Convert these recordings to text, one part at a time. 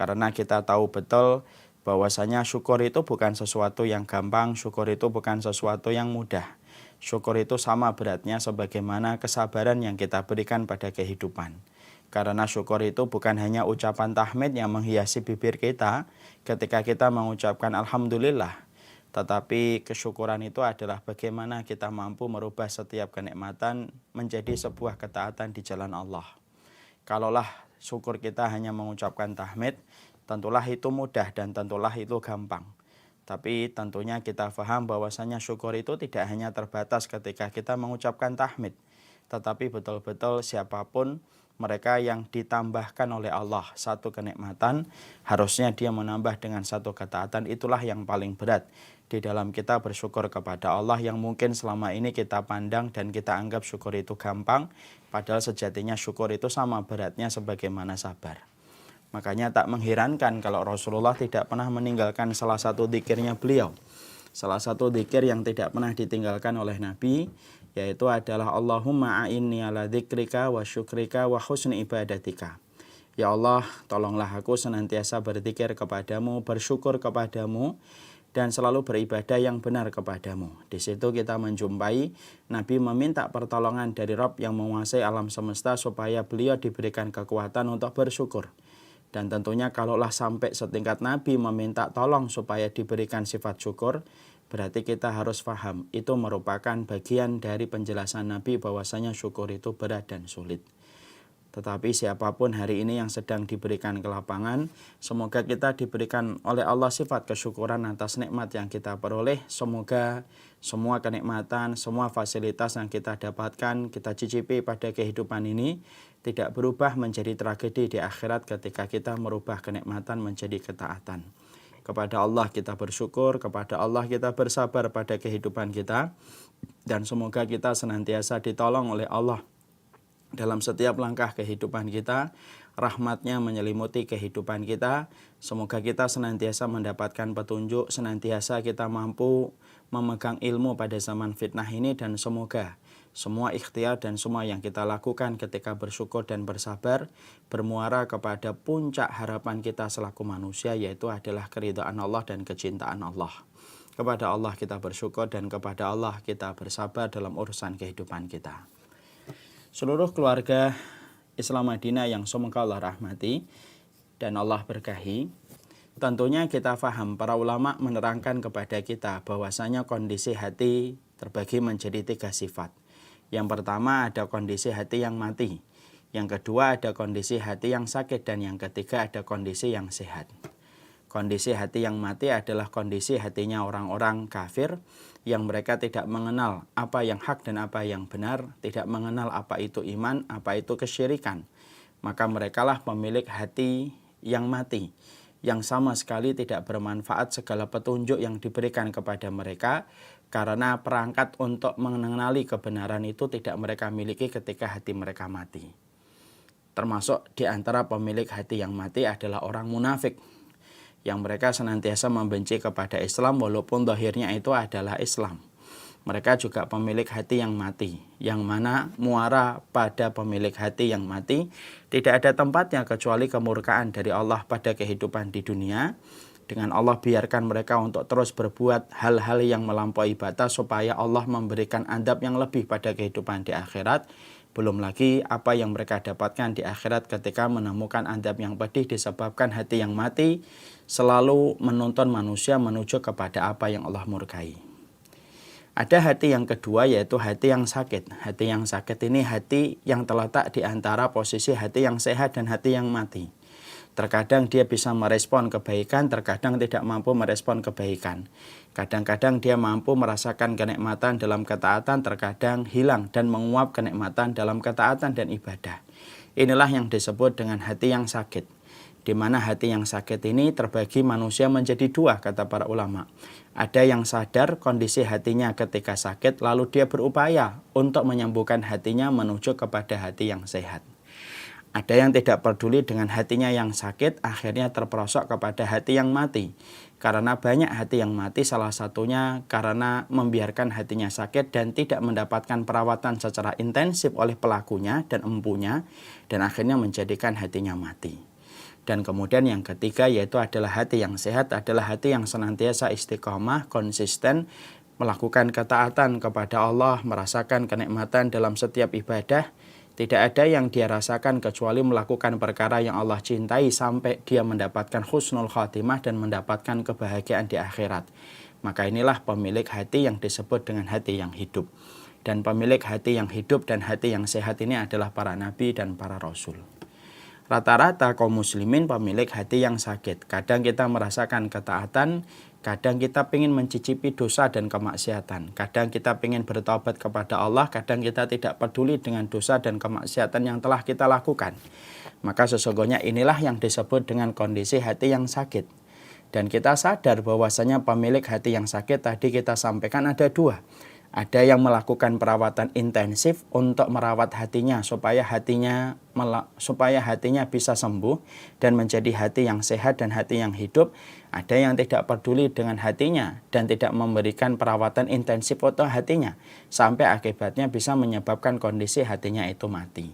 Karena kita tahu betul bahwasanya syukur itu bukan sesuatu yang gampang, syukur itu bukan sesuatu yang mudah. Syukur itu sama beratnya sebagaimana kesabaran yang kita berikan pada kehidupan. Karena syukur itu bukan hanya ucapan tahmid yang menghiasi bibir kita ketika kita mengucapkan alhamdulillah. Tetapi kesyukuran itu adalah bagaimana kita mampu merubah setiap kenikmatan menjadi sebuah ketaatan di jalan Allah. Kalaulah syukur kita hanya mengucapkan tahmid, tentulah itu mudah dan tentulah itu gampang. Tapi tentunya kita paham bahwasanya syukur itu tidak hanya terbatas ketika kita mengucapkan tahmid, tetapi betul-betul siapapun mereka yang ditambahkan oleh Allah satu kenikmatan, harusnya dia menambah dengan satu ketaatan. Itulah yang paling berat di dalam kita bersyukur kepada Allah, yang mungkin selama ini kita pandang dan kita anggap syukur itu gampang, padahal sejatinya syukur itu sama beratnya sebagaimana sabar. Makanya tak mengherankan kalau Rasulullah tidak pernah meninggalkan salah satu dzikirnya beliau. Salah satu dzikir yang tidak pernah ditinggalkan oleh Nabi, yaitu adalah Allahumma a'inni ala dzikrika wa syukrika wa husni ibadatika. Ya Allah, tolonglah aku senantiasa berzikir kepadamu, bersyukur kepadamu, dan selalu beribadah yang benar kepadamu. Di situ kita menjumpai Nabi meminta pertolongan dari Rabb yang menguasai alam semesta supaya beliau diberikan kekuatan untuk bersyukur. Dan tentunya kalaulah sampai setingkat Nabi meminta tolong supaya diberikan sifat syukur, berarti kita harus paham itu merupakan bagian dari penjelasan Nabi bahwasanya syukur itu berat dan sulit. Tetapi siapapun hari ini yang sedang diberikan kelapangan, semoga kita diberikan oleh Allah sifat kesyukuran atas nikmat yang kita peroleh. Semoga semua kenikmatan, semua fasilitas yang kita dapatkan, kita cicipi pada kehidupan ini tidak berubah menjadi tragedi di akhirat ketika kita merubah kenikmatan menjadi ketaatan. Kepada Allah kita bersyukur, kepada Allah kita bersabar pada kehidupan kita, dan semoga kita senantiasa ditolong oleh Allah dalam setiap langkah kehidupan kita, rahmatnya menyelimuti kehidupan kita. Semoga kita senantiasa mendapatkan petunjuk, senantiasa kita mampu memegang ilmu pada zaman fitnah ini, dan semoga semua ikhtiar dan semua yang kita lakukan ketika bersyukur dan bersabar bermuara kepada puncak harapan kita selaku manusia, yaitu adalah keridhaan Allah dan kecintaan Allah. Kepada Allah kita bersyukur dan kepada Allah kita bersabar dalam urusan kehidupan kita. Seluruh keluarga Islam Madinah yang semoga Allah rahmati dan Allah berkahi, tentunya kita faham para ulama menerangkan kepada kita bahwasanya kondisi hati terbagi menjadi 3 sifat. Yang pertama ada kondisi hati yang mati, yang kedua ada kondisi hati yang sakit, dan yang ketiga ada kondisi yang sehat. Kondisi hati yang mati adalah kondisi hatinya orang-orang kafir yang mereka tidak mengenal apa yang hak dan apa yang benar, tidak mengenal apa itu iman, apa itu kesyirikan. Maka merekalah pemilik hati yang mati, yang sama sekali tidak bermanfaat segala petunjuk yang diberikan kepada mereka, karena perangkat untuk mengenali kebenaran itu tidak mereka miliki ketika hati mereka mati. Termasuk di antara pemilik hati yang mati adalah orang munafik, yang mereka senantiasa membenci kepada Islam walaupun zahirnya itu adalah Islam. Mereka juga pemilik hati yang mati, yang mana muara pada pemilik hati yang mati tidak ada tempatnya kecuali kemurkaan dari Allah pada kehidupan di dunia. Dengan Allah biarkan mereka untuk terus berbuat hal-hal yang melampaui batas supaya Allah memberikan adab yang lebih pada kehidupan di akhirat. Belum lagi apa yang mereka dapatkan di akhirat ketika menemukan adab yang pedih disebabkan hati yang mati selalu menuntun manusia menuju kepada apa yang Allah murkai. Ada hati yang kedua, yaitu hati yang sakit. Hati yang sakit ini hati yang terletak di antara posisi hati yang sehat dan hati yang mati. Terkadang dia bisa merespon kebaikan, terkadang tidak mampu merespon kebaikan. Kadang-kadang dia mampu merasakan kenikmatan dalam ketaatan, terkadang hilang dan menguap kenikmatan dalam ketaatan dan ibadah. Inilah yang disebut dengan hati yang sakit. Di mana hati yang sakit ini terbagi manusia menjadi 2, kata para ulama. Ada yang sadar kondisi hatinya ketika sakit, lalu dia berupaya untuk menyembuhkan hatinya menuju kepada hati yang sehat. Ada yang tidak peduli dengan hatinya yang sakit, akhirnya terperosok kepada hati yang mati. Karena banyak hati yang mati, salah satunya karena membiarkan hatinya sakit dan tidak mendapatkan perawatan secara intensif oleh pelakunya dan empunya, dan akhirnya menjadikan hatinya mati. Dan kemudian yang ketiga yaitu adalah hati yang sehat, adalah hati yang senantiasa istiqomah, konsisten, melakukan ketaatan kepada Allah, merasakan kenikmatan dalam setiap ibadah. Tidak ada yang dia rasakan kecuali melakukan perkara yang Allah cintai sampai dia mendapatkan husnul khatimah dan mendapatkan kebahagiaan di akhirat. Maka inilah pemilik hati yang disebut dengan hati yang hidup. Dan pemilik hati yang hidup dan hati yang sehat ini adalah para nabi dan para rasul. Rata-rata kaum muslimin pemilik hati yang sakit. Kadang kita merasakan ketaatan, kadang kita ingin mencicipi dosa dan kemaksiatan. Kadang kita ingin bertaubat kepada Allah, kadang kita tidak peduli dengan dosa dan kemaksiatan yang telah kita lakukan. Maka sesungguhnya inilah yang disebut dengan kondisi hati yang sakit. Dan kita sadar bahwasanya pemilik hati yang sakit tadi kita sampaikan ada dua. Ada yang melakukan perawatan intensif untuk merawat hatinya supaya hatinya bisa sembuh dan menjadi hati yang sehat dan hati yang hidup. Ada yang tidak peduli dengan hatinya dan tidak memberikan perawatan intensif untuk hatinya sampai akibatnya bisa menyebabkan kondisi hatinya itu mati.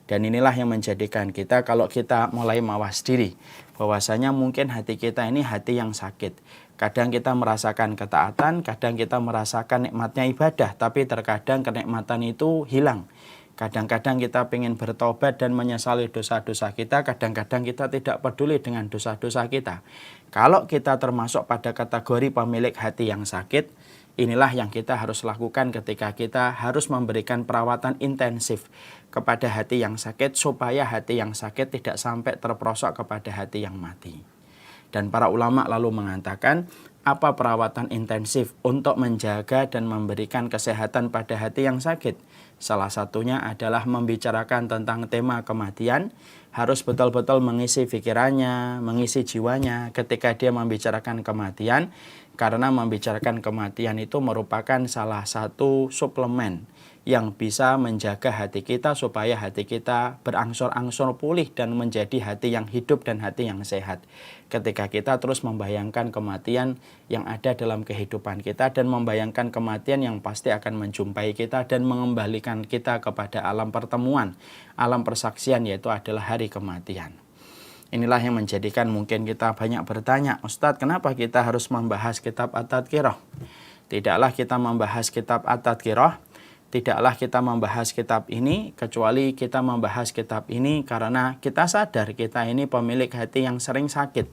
Dan inilah yang menjadikan kita kalau kita mulai mawas diri bahwasanya mungkin hati kita ini hati yang sakit. Kadang kita merasakan ketaatan, kadang kita merasakan nikmatnya ibadah, tapi terkadang kenikmatan itu hilang. Kadang-kadang kita ingin bertobat dan menyesali dosa-dosa kita, kadang-kadang kita tidak peduli dengan dosa-dosa kita. Kalau kita termasuk pada kategori pemilik hati yang sakit, inilah yang kita harus lakukan ketika kita harus memberikan perawatan intensif kepada hati yang sakit, supaya hati yang sakit tidak sampai terperosok kepada hati yang mati. Dan para ulama lalu mengatakan, apa perawatan intensif untuk menjaga dan memberikan kesehatan pada hati yang sakit? Salah satunya adalah membicarakan tentang tema kematian, harus betul-betul mengisi pikirannya, mengisi jiwanya ketika dia membicarakan kematian, karena membicarakan kematian itu merupakan salah satu suplemen yang bisa menjaga hati kita supaya hati kita berangsur-angsur pulih dan menjadi hati yang hidup dan hati yang sehat. Ketika kita terus membayangkan kematian yang ada dalam kehidupan kita dan membayangkan kematian yang pasti akan menjumpai kita dan mengembalikan kita kepada alam pertemuan, alam persaksian, yaitu adalah hari kematian. Inilah yang menjadikan mungkin kita banyak bertanya, Ustadz, kenapa kita harus membahas kitab At-Tadhkirah? Tidaklah kita membahas kitab At-Tadhkirah, tidaklah kita membahas kitab ini, kecuali kita membahas kitab ini karena kita sadar kita ini pemilik hati yang sering sakit.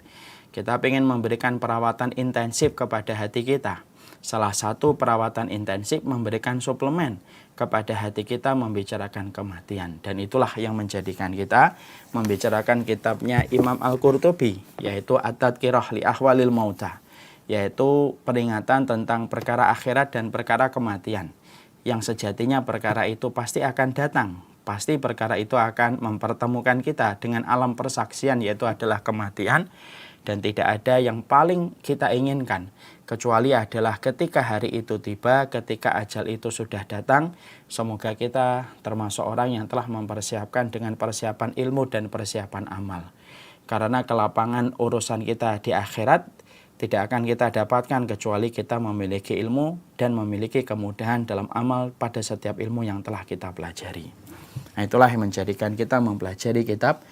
Kita ingin memberikan perawatan intensif kepada hati kita. Salah satu perawatan intensif memberikan suplemen kepada hati kita membicarakan kematian. Dan itulah yang menjadikan kita membicarakan kitabnya Imam Al-Qurtubi, yaitu At-Tadhkirah li Ahwalil Mautah, yaitu peringatan tentang perkara akhirat dan perkara kematian. Yang sejatinya perkara itu pasti akan datang. Pasti perkara itu akan mempertemukan kita dengan alam persaksian, yaitu adalah kematian. Dan tidak ada yang paling kita inginkan kecuali adalah ketika hari itu tiba, ketika ajal itu sudah datang. Semoga kita termasuk orang yang telah mempersiapkan dengan persiapan ilmu dan persiapan amal. Karena kelapangan urusan kita di akhirat tidak akan kita dapatkan kecuali kita memiliki ilmu dan memiliki kemudahan dalam amal pada setiap ilmu yang telah kita pelajari. Nah, itulah yang menjadikan kita mempelajari kitab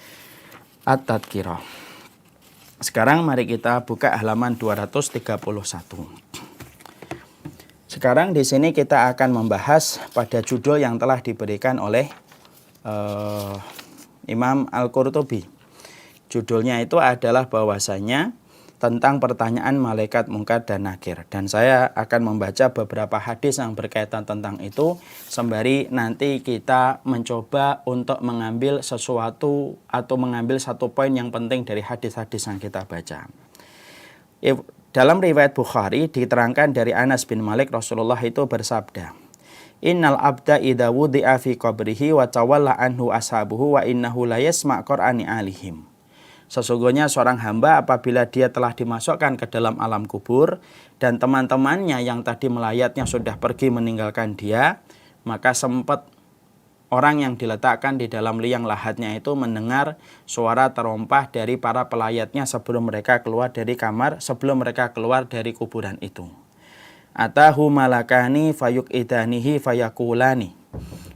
At-Tadhkirah. Sekarang mari kita buka halaman 231. Sekarang di sini kita akan membahas pada judul yang telah diberikan oleh Imam Al-Qurtubi. Judulnya itu adalah bahwasanya tentang pertanyaan malaikat mungkar dan nakir. Dan saya akan membaca beberapa hadis yang berkaitan tentang itu, sembari nanti kita mencoba untuk mengambil sesuatu atau mengambil satu poin yang penting dari hadis-hadis yang kita baca. Dalam riwayat Bukhari diterangkan dari Anas bin Malik, Rasulullah itu bersabda, Innal abda idza wudi'a fi qabrihi wa tawalla anhu ashabuhu wa innahu la yasma' qur'ani alihim. Sesungguhnya seorang hamba apabila dia telah dimasukkan ke dalam alam kubur dan teman-temannya yang tadi melayatnya sudah pergi meninggalkan dia, maka sempat orang yang diletakkan di dalam liang lahatnya itu mendengar suara terompah dari para pelayatnya sebelum mereka keluar dari kamar, sebelum mereka keluar dari kuburan itu. Atahu malakani fayuqidanihi fayakulani.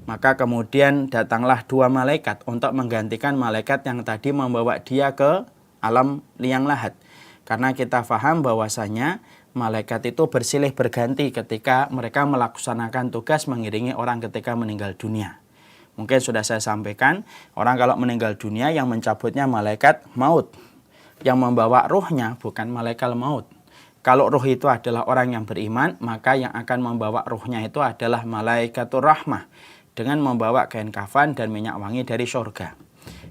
Maka kemudian datanglah dua malaikat untuk menggantikan malaikat yang tadi membawa dia ke alam liang lahat. Karena kita paham bahwasanya malaikat itu bersilih berganti ketika mereka melaksanakan tugas mengiringi orang ketika meninggal dunia. Mungkin sudah saya sampaikan, orang kalau meninggal dunia yang mencabutnya malaikat maut. Yang membawa ruhnya bukan malaikat maut. Kalau ruh itu adalah orang yang beriman, maka yang akan membawa ruhnya itu adalah malaikatur rahmah dengan membawa kain kafan dan minyak wangi dari surga.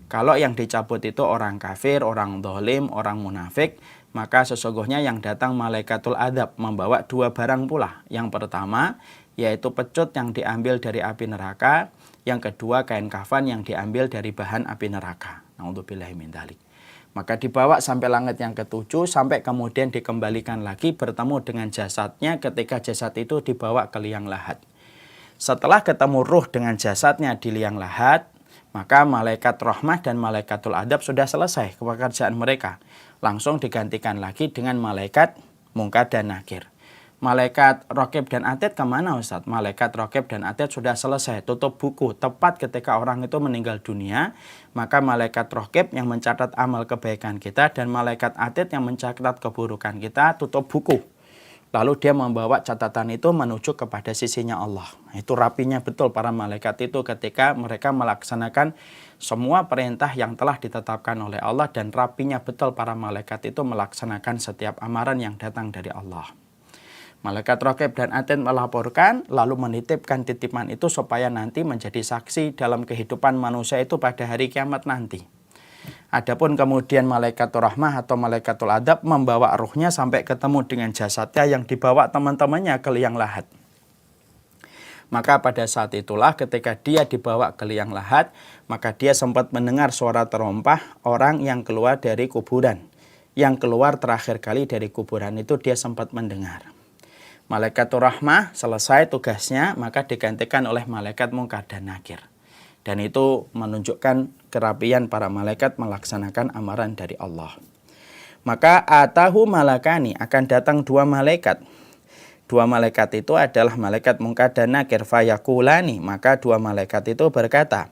Kalau yang dicabut itu orang kafir, orang zalim, orang munafik, maka sesungguhnya yang datang malaikatul adab membawa dua barang pula. Yang pertama yaitu pecut yang diambil dari api neraka, yang kedua kain kafan yang diambil dari bahan api neraka. Na'udzubillahi min dzalik. Maka dibawa sampai langit yang ketujuh, sampai kemudian dikembalikan lagi bertemu dengan jasadnya ketika jasad itu dibawa ke liang lahat. Setelah ketemu ruh dengan jasadnya di liang lahat, maka malaikat rahmah dan malaikatul adab sudah selesai pekerjaan mereka. Langsung digantikan lagi dengan malaikat mungkar dan nakir. Malaikat raqib dan atid kemana Ustaz? Malaikat raqib dan atid sudah selesai, tutup buku. Tepat ketika orang itu meninggal dunia, maka malaikat raqib yang mencatat amal kebaikan kita dan malaikat atid yang mencatat keburukan kita tutup buku. Lalu dia membawa catatan itu menuju kepada sisinya Allah. Itu rapinya betul para malaikat itu ketika mereka melaksanakan semua perintah yang telah ditetapkan oleh Allah, dan rapinya betul para malaikat itu melaksanakan setiap amaran yang datang dari Allah. Malaikat raqib dan atid melaporkan lalu menitipkan titipan itu supaya nanti menjadi saksi dalam kehidupan manusia itu pada hari kiamat nanti. Adapun kemudian malaikatur rahmah atau malaikatul adab membawa ruhnya sampai ketemu dengan jasadnya yang dibawa teman-temannya ke liang lahat. Maka pada saat itulah ketika dia dibawa ke liang lahat, maka dia sempat mendengar suara terompah orang yang keluar dari kuburan. Yang keluar terakhir kali dari kuburan itu dia sempat mendengar. Malaikatur rahmah selesai tugasnya, maka digantikan oleh malaikat mungkar dan nakir. Dan itu menunjukkan kerapian para malaikat melaksanakan amaran dari Allah. Maka atahu malakani, akan datang dua malaikat. Dua malaikat itu adalah malaikat mungkar dan nakir. Fayakulani, maka dua malaikat itu berkata,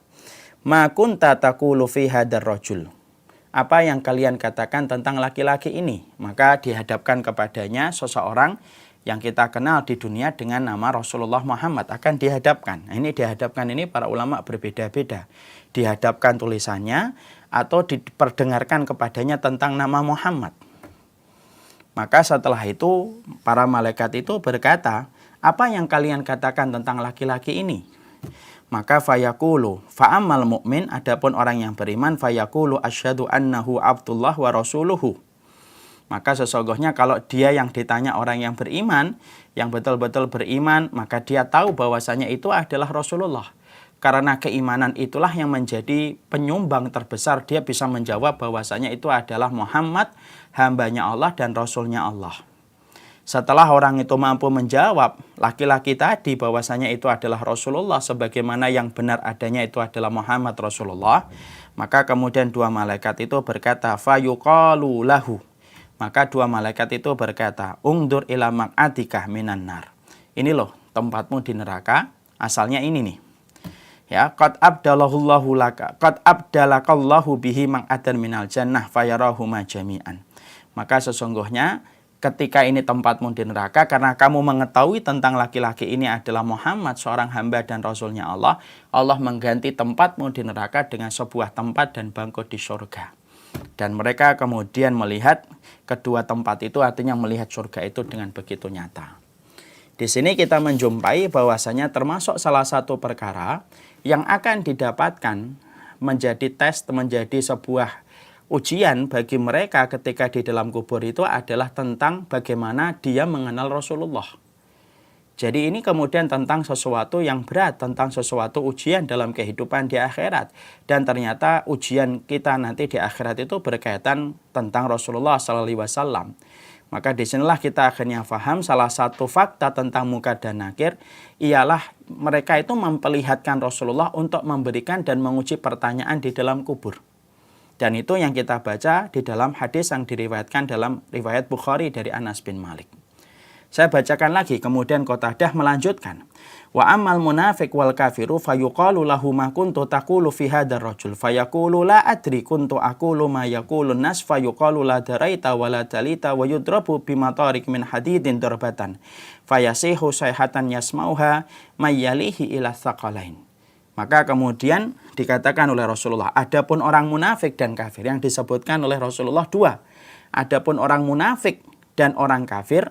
ma kunta taqulu fi hadar rajul. Apa yang kalian katakan tentang laki-laki ini? Maka dihadapkan kepadanya seseorang yang kita kenal di dunia dengan nama Rasulullah Muhammad akan dihadapkan. Nah, ini dihadapkan ini para ulama berbeda-beda. Dihadapkan tulisannya atau diperdengarkan kepadanya tentang nama Muhammad. Maka setelah itu para malaikat itu berkata, apa yang kalian katakan tentang laki-laki ini? Maka fayaqulu, fa'amal mu'min, adapun orang yang beriman, fayaqulu asyhadu annahu abdullah wa rasuluhu. Maka sesungguhnya kalau dia yang ditanya orang yang beriman, yang betul-betul beriman, maka dia tahu bahwasanya itu adalah Rasulullah. Karena keimanan itulah yang menjadi penyumbang terbesar, dia bisa menjawab bahwasanya itu adalah Muhammad, hambanya Allah dan Rasulnya Allah. Setelah orang itu mampu menjawab laki-laki tadi bahwasanya itu adalah Rasulullah, sebagaimana yang benar adanya itu adalah Muhammad Rasulullah, maka kemudian dua malaikat itu berkata, fayuqalu lahu. Maka dua malaikat itu berkata, ungdur ila maq'atika minan nar. Ini loh tempatmu di neraka, asalnya ini nih. Ya, qad abdalahullahu laka, qad abdalakallahu bihi maq'atan minal jannah fayarahuma jami'an. Maka sesungguhnya ketika ini tempatmu di neraka, karena kamu mengetahui tentang laki-laki ini adalah Muhammad, seorang hamba dan Rasulnya Allah, Allah mengganti tempatmu di neraka dengan sebuah tempat dan bangku di surga. Dan mereka kemudian melihat kedua tempat itu, artinya melihat surga itu dengan begitu nyata. Di sini kita menjumpai bahwasanya termasuk salah satu perkara yang akan didapatkan menjadi tes, menjadi sebuah ujian bagi mereka ketika di dalam kubur itu adalah tentang bagaimana dia mengenal Rasulullah. Jadi ini kemudian tentang sesuatu yang berat, tentang sesuatu ujian dalam kehidupan di akhirat. Dan ternyata ujian kita nanti di akhirat itu berkaitan tentang Rasulullah SAW. Maka disinilah kita akhirnya paham salah satu fakta tentang mungkar dan nakir ialah mereka itu memperlihatkan Rasulullah untuk memberikan dan menguji pertanyaan di dalam kubur. Dan itu yang kita baca di dalam hadis yang diriwayatkan dalam riwayat Bukhari dari Anas bin Malik. Saya bacakan lagi, kemudian Qatadah melanjutkan. Wa ammal munafiq wal kafiru fayuqalu lahu ma kuntu taqulu fi hadzal rajul fayaqulu la adri kuntu aqulu ma yaqulun nas fayuqalu la daraita wa la talita wa yudrabu bimatarik min hadidin darbatan fayasihu sayhatan yasmauha mayyalihi ila tsaqalain. Maka kemudian dikatakan oleh Rasulullah, adapun orang munafik dan kafir, yang disebutkan oleh Rasulullah dua. Adapun orang munafik dan orang kafir,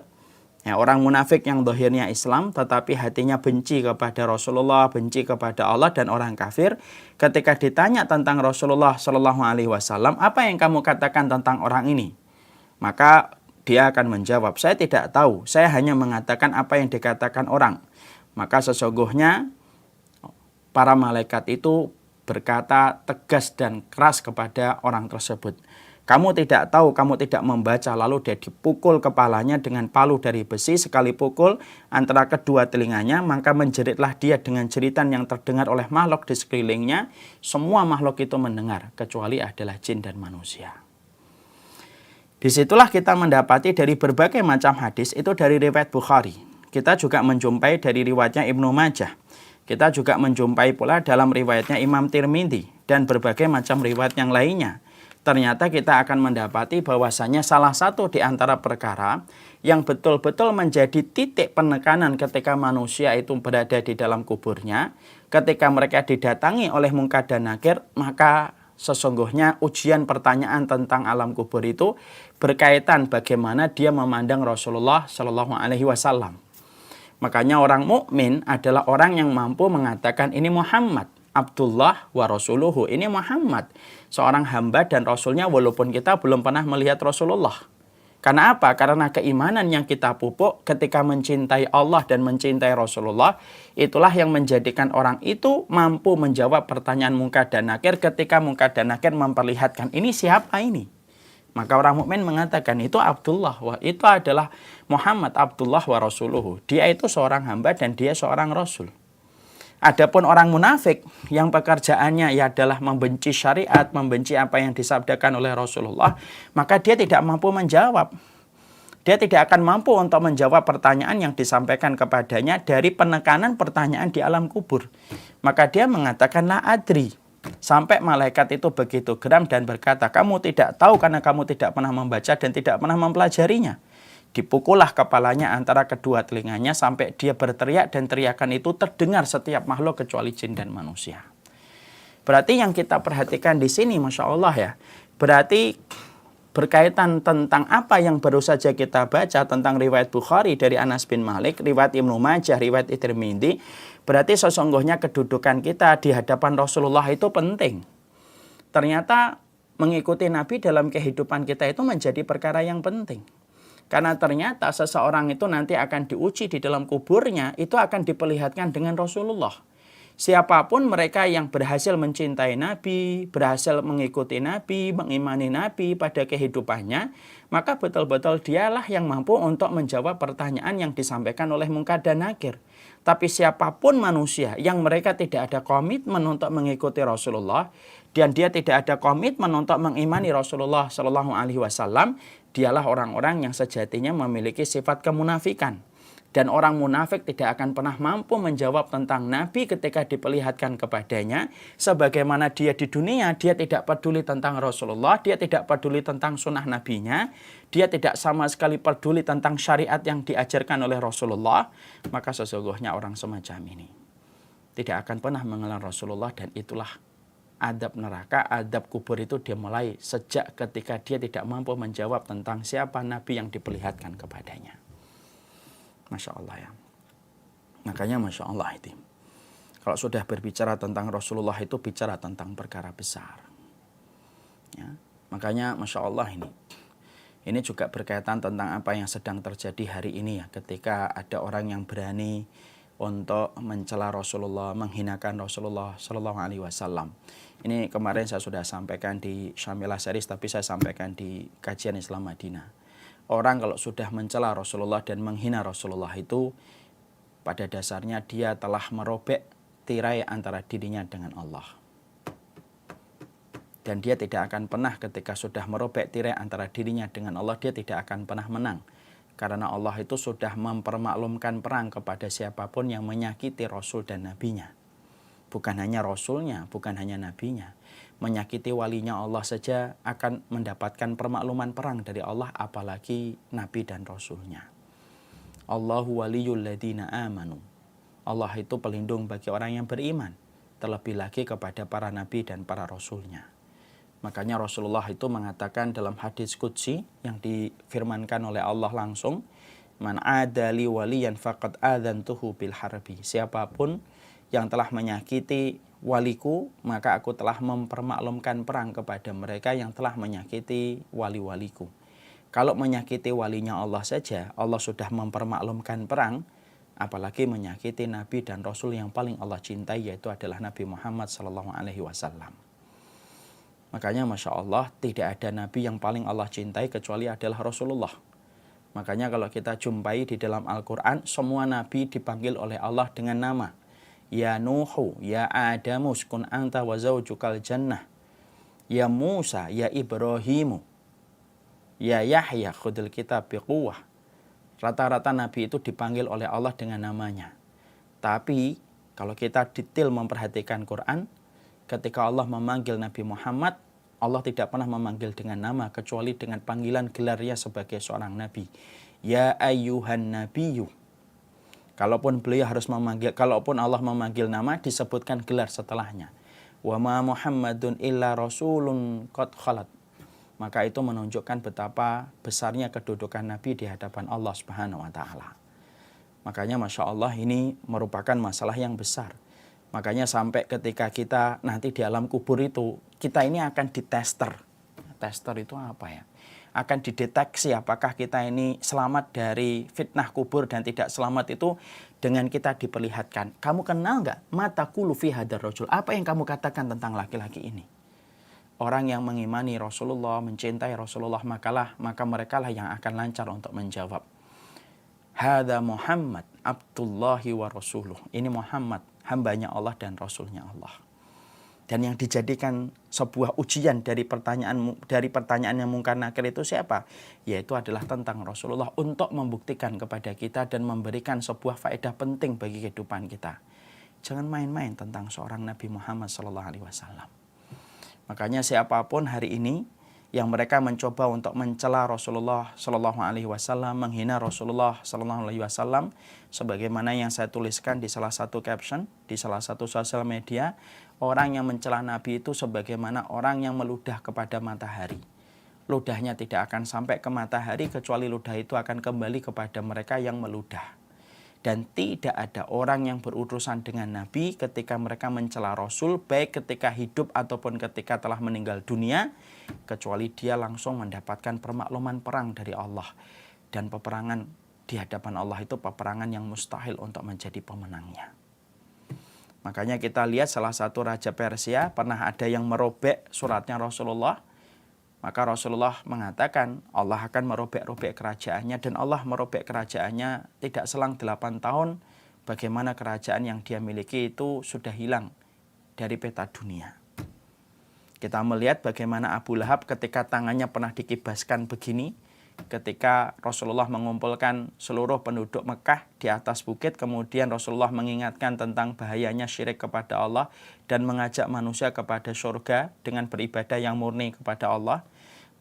ya, orang munafik yang zahirnya Islam tetapi hatinya benci kepada Rasulullah, benci kepada Allah, dan orang kafir ketika ditanya tentang Rasulullah Shallallahu Alaihi Wasallam, apa yang kamu katakan tentang orang ini? Maka dia akan menjawab, saya tidak tahu, saya hanya mengatakan apa yang dikatakan orang. Maka sesungguhnya para malaikat itu berkata tegas dan keras kepada orang tersebut. Kamu tidak tahu, kamu tidak membaca, lalu dia dipukul kepalanya dengan palu dari besi, sekali pukul antara kedua telinganya, maka menjeritlah dia dengan jeritan yang terdengar oleh makhluk di sekelilingnya. Semua makhluk itu mendengar, kecuali adalah jin dan manusia. Disitulah kita mendapati dari berbagai macam hadis, itu dari riwayat Bukhari. Kita juga menjumpai dari riwayatnya Ibnu Majah. Kita juga menjumpai pula dalam riwayatnya Imam Tirmidzi dan berbagai macam riwayat yang lainnya. Ternyata kita akan mendapati bahwasanya salah satu di antara perkara yang betul-betul menjadi titik penekanan ketika manusia itu berada di dalam kuburnya, ketika mereka didatangi oleh Munkar dan Nakir, maka sesungguhnya ujian pertanyaan tentang alam kubur itu berkaitan bagaimana dia memandang Rasulullah Shallallahu Alaihi Wasallam. Makanya orang mukmin adalah orang yang mampu mengatakan ini Muhammad, Abdullah wa Rasuluhu, ini Muhammad, seorang hamba dan Rasulnya, walaupun kita belum pernah melihat Rasulullah. Karena apa? Karena keimanan yang kita pupuk ketika mencintai Allah dan mencintai Rasulullah, itulah yang menjadikan orang itu mampu menjawab pertanyaan Munkar dan Nakir ketika Munkar dan Nakir memperlihatkan ini siapa ini. Maka orang mukmin mengatakan itu Abdullah, wah itu adalah Muhammad, Abdullah wa Rasuluhu. Dia itu seorang hamba dan dia seorang Rasul. Adapun orang munafik yang pekerjaannya ia adalah membenci syariat, membenci apa yang disabdakan oleh Rasulullah, maka dia tidak mampu menjawab. Dia tidak akan mampu untuk menjawab pertanyaan yang disampaikan kepadanya dari penekanan pertanyaan di alam kubur. Maka dia mengatakan la adri. Sampai malaikat itu begitu geram dan berkata, kamu tidak tahu karena kamu tidak pernah membaca dan tidak pernah mempelajarinya. Dipukullah kepalanya antara kedua telinganya sampai dia berteriak dan teriakan itu terdengar setiap makhluk kecuali jin dan manusia. Berarti yang kita perhatikan di sini, Masya Allah ya, berarti berkaitan tentang apa yang baru saja kita baca tentang riwayat Bukhari dari Anas bin Malik, riwayat Ibnu Majah, riwayat Tirmidzi, berarti sesungguhnya kedudukan kita di hadapan Rasulullah itu penting. Ternyata mengikuti Nabi dalam kehidupan kita itu menjadi perkara yang penting. Karena ternyata seseorang itu nanti akan diuji di dalam kuburnya, itu akan diperlihatkan dengan Rasulullah. Siapapun mereka yang berhasil mencintai Nabi, berhasil mengikuti Nabi, mengimani Nabi pada kehidupannya, maka betul-betul dialah yang mampu untuk menjawab pertanyaan yang disampaikan oleh Munkar dan Nakir. Tapi siapapun manusia yang mereka tidak ada komitmen untuk mengikuti Rasulullah, dan dia tidak ada komitmen untuk mengimani Rasulullah Shallallahu Alaihi Wasallam, dialah orang-orang yang sejatinya memiliki sifat kemunafikan. Dan orang munafik tidak akan pernah mampu menjawab tentang Nabi ketika diperlihatkan kepadanya. Sebagaimana dia di dunia, dia tidak peduli tentang Rasulullah, dia tidak peduli tentang sunnah Nabinya, dia tidak sama sekali peduli tentang syariat yang diajarkan oleh Rasulullah. Maka sesungguhnya orang semacam ini tidak akan pernah mengenal Rasulullah, dan itulah adab neraka, adab kubur itu dimulai sejak ketika dia tidak mampu menjawab tentang siapa Nabi yang diperlihatkan kepadanya. Masya Allah ya. Makanya Masya Allah itu, kalau sudah berbicara tentang Rasulullah itu bicara tentang perkara besar ya. Makanya Masya Allah ini juga berkaitan tentang apa yang sedang terjadi hari ini ya. Ketika ada orang yang berani untuk mencela Rasulullah, menghinakan Rasulullah Shallallahu Alaihi Wasallam. Ini kemarin saya sudah sampaikan di Syamilah Series, tapi saya sampaikan di kajian Islam Madinah. Orang kalau sudah mencela Rasulullah dan menghina Rasulullah itu pada dasarnya dia telah merobek tirai antara dirinya dengan Allah. Dan dia tidak akan pernah ketika sudah merobek tirai antara dirinya dengan Allah, dia tidak akan pernah menang. Karena Allah itu sudah mempermaklumkan perang kepada siapapun yang menyakiti Rasul dan Nabinya. Bukan hanya Rasulnya, bukan hanya Nabinya. Menyakiti walinya Allah saja akan mendapatkan permakluman perang dari Allah, apalagi Nabi dan Rasulnya. Allahu waliyul ladina amanu. Allah itu pelindung bagi orang yang beriman. Terlebih lagi kepada para Nabi dan para Rasulnya. Makanya Rasulullah itu mengatakan dalam hadis qudsi yang difirmankan oleh Allah langsung, man adali waliyan faqad adzantuhu bil harbi. Siapapun yang telah menyakiti waliku, maka aku telah mempermaklumkan perang kepada mereka yang telah menyakiti wali-waliku. Kalau menyakiti walinya Allah saja, Allah sudah mempermaklumkan perang, apalagi menyakiti Nabi dan Rasul yang paling Allah cintai, yaitu adalah Nabi Muhammad SAW. Makanya Masya Allah, tidak ada Nabi yang paling Allah cintai kecuali adalah Rasulullah. Makanya kalau kita jumpai di dalam Al-Quran, semua Nabi dipanggil oleh Allah dengan nama. Ya Nuhu, ya Adamu, uskun anta wa zawjukal jannah. Ya Musa, ya Ibrahimu. Ya Yahya, khudil kitab biquwah. Rata-rata Nabi itu dipanggil oleh Allah dengan namanya. Tapi kalau kita detail memperhatikan Quran, ketika Allah memanggil Nabi Muhammad, Allah tidak pernah memanggil dengan nama kecuali dengan panggilan gelarnya sebagai seorang nabi. Ya ayyuhan nabiyyu. Kalaupun Allah memanggil nama, disebutkan gelar setelahnya. Wa ma Muhammadun illa rasulun qad khalat. Maka itu menunjukkan betapa besarnya kedudukan Nabi di hadapan Allah Subhanahu wa taala. Makanya Masya Allah, ini merupakan masalah yang besar. Makanya sampai ketika kita nanti di alam kubur itu, kita ini akan ditester. Tester itu apa ya? Akan dideteksi apakah kita ini selamat dari fitnah kubur dan tidak selamat itu dengan kita diperlihatkan. Kamu kenal nggak mata qulu fi hadar rajul? Apa yang kamu katakan tentang laki-laki ini? Orang yang mengimani Rasulullah, mencintai Rasulullah, maka mereka lah yang akan lancar untuk menjawab. Hadza Muhammad Abdullahi wa Rasuluh. Ini Muhammad, hambanya Allah dan Rasulnya Allah. Dan yang dijadikan sebuah ujian dari pertanyaan yang mungkar nakir itu siapa? Yaitu adalah tentang Rasulullah, untuk membuktikan kepada kita dan memberikan sebuah faedah penting bagi kehidupan kita. Jangan main-main tentang seorang Nabi Muhammad SAW. Makanya siapapun hari ini yang mereka mencoba untuk mencela Rasulullah SAW, menghina Rasulullah SAW, sebagaimana yang saya tuliskan di salah satu caption, di salah satu sosial media, orang yang mencela Nabi itu sebagaimana orang yang meludah kepada matahari. Ludahnya tidak akan sampai ke matahari, kecuali ludah itu akan kembali kepada mereka yang meludah. Dan tidak ada orang yang berurusan dengan Nabi ketika mereka mencela Rasul, baik ketika hidup ataupun ketika telah meninggal dunia, kecuali dia langsung mendapatkan permakluman perang dari Allah. Dan peperangan di hadapan Allah itu peperangan yang mustahil untuk menjadi pemenangnya. Makanya kita lihat salah satu raja Persia pernah ada yang merobek suratnya Rasulullah. Maka Rasulullah mengatakan Allah akan merobek-robek kerajaannya, dan Allah merobek kerajaannya tidak selang 8 tahun. Bagaimana kerajaan yang dia miliki itu sudah hilang dari peta dunia. Kita melihat bagaimana Abu Lahab ketika tangannya pernah dikibaskan begini, ketika Rasulullah mengumpulkan seluruh penduduk Mekah di atas bukit, kemudian Rasulullah mengingatkan tentang bahayanya syirik kepada Allah dan mengajak manusia kepada surga dengan beribadah yang murni kepada Allah.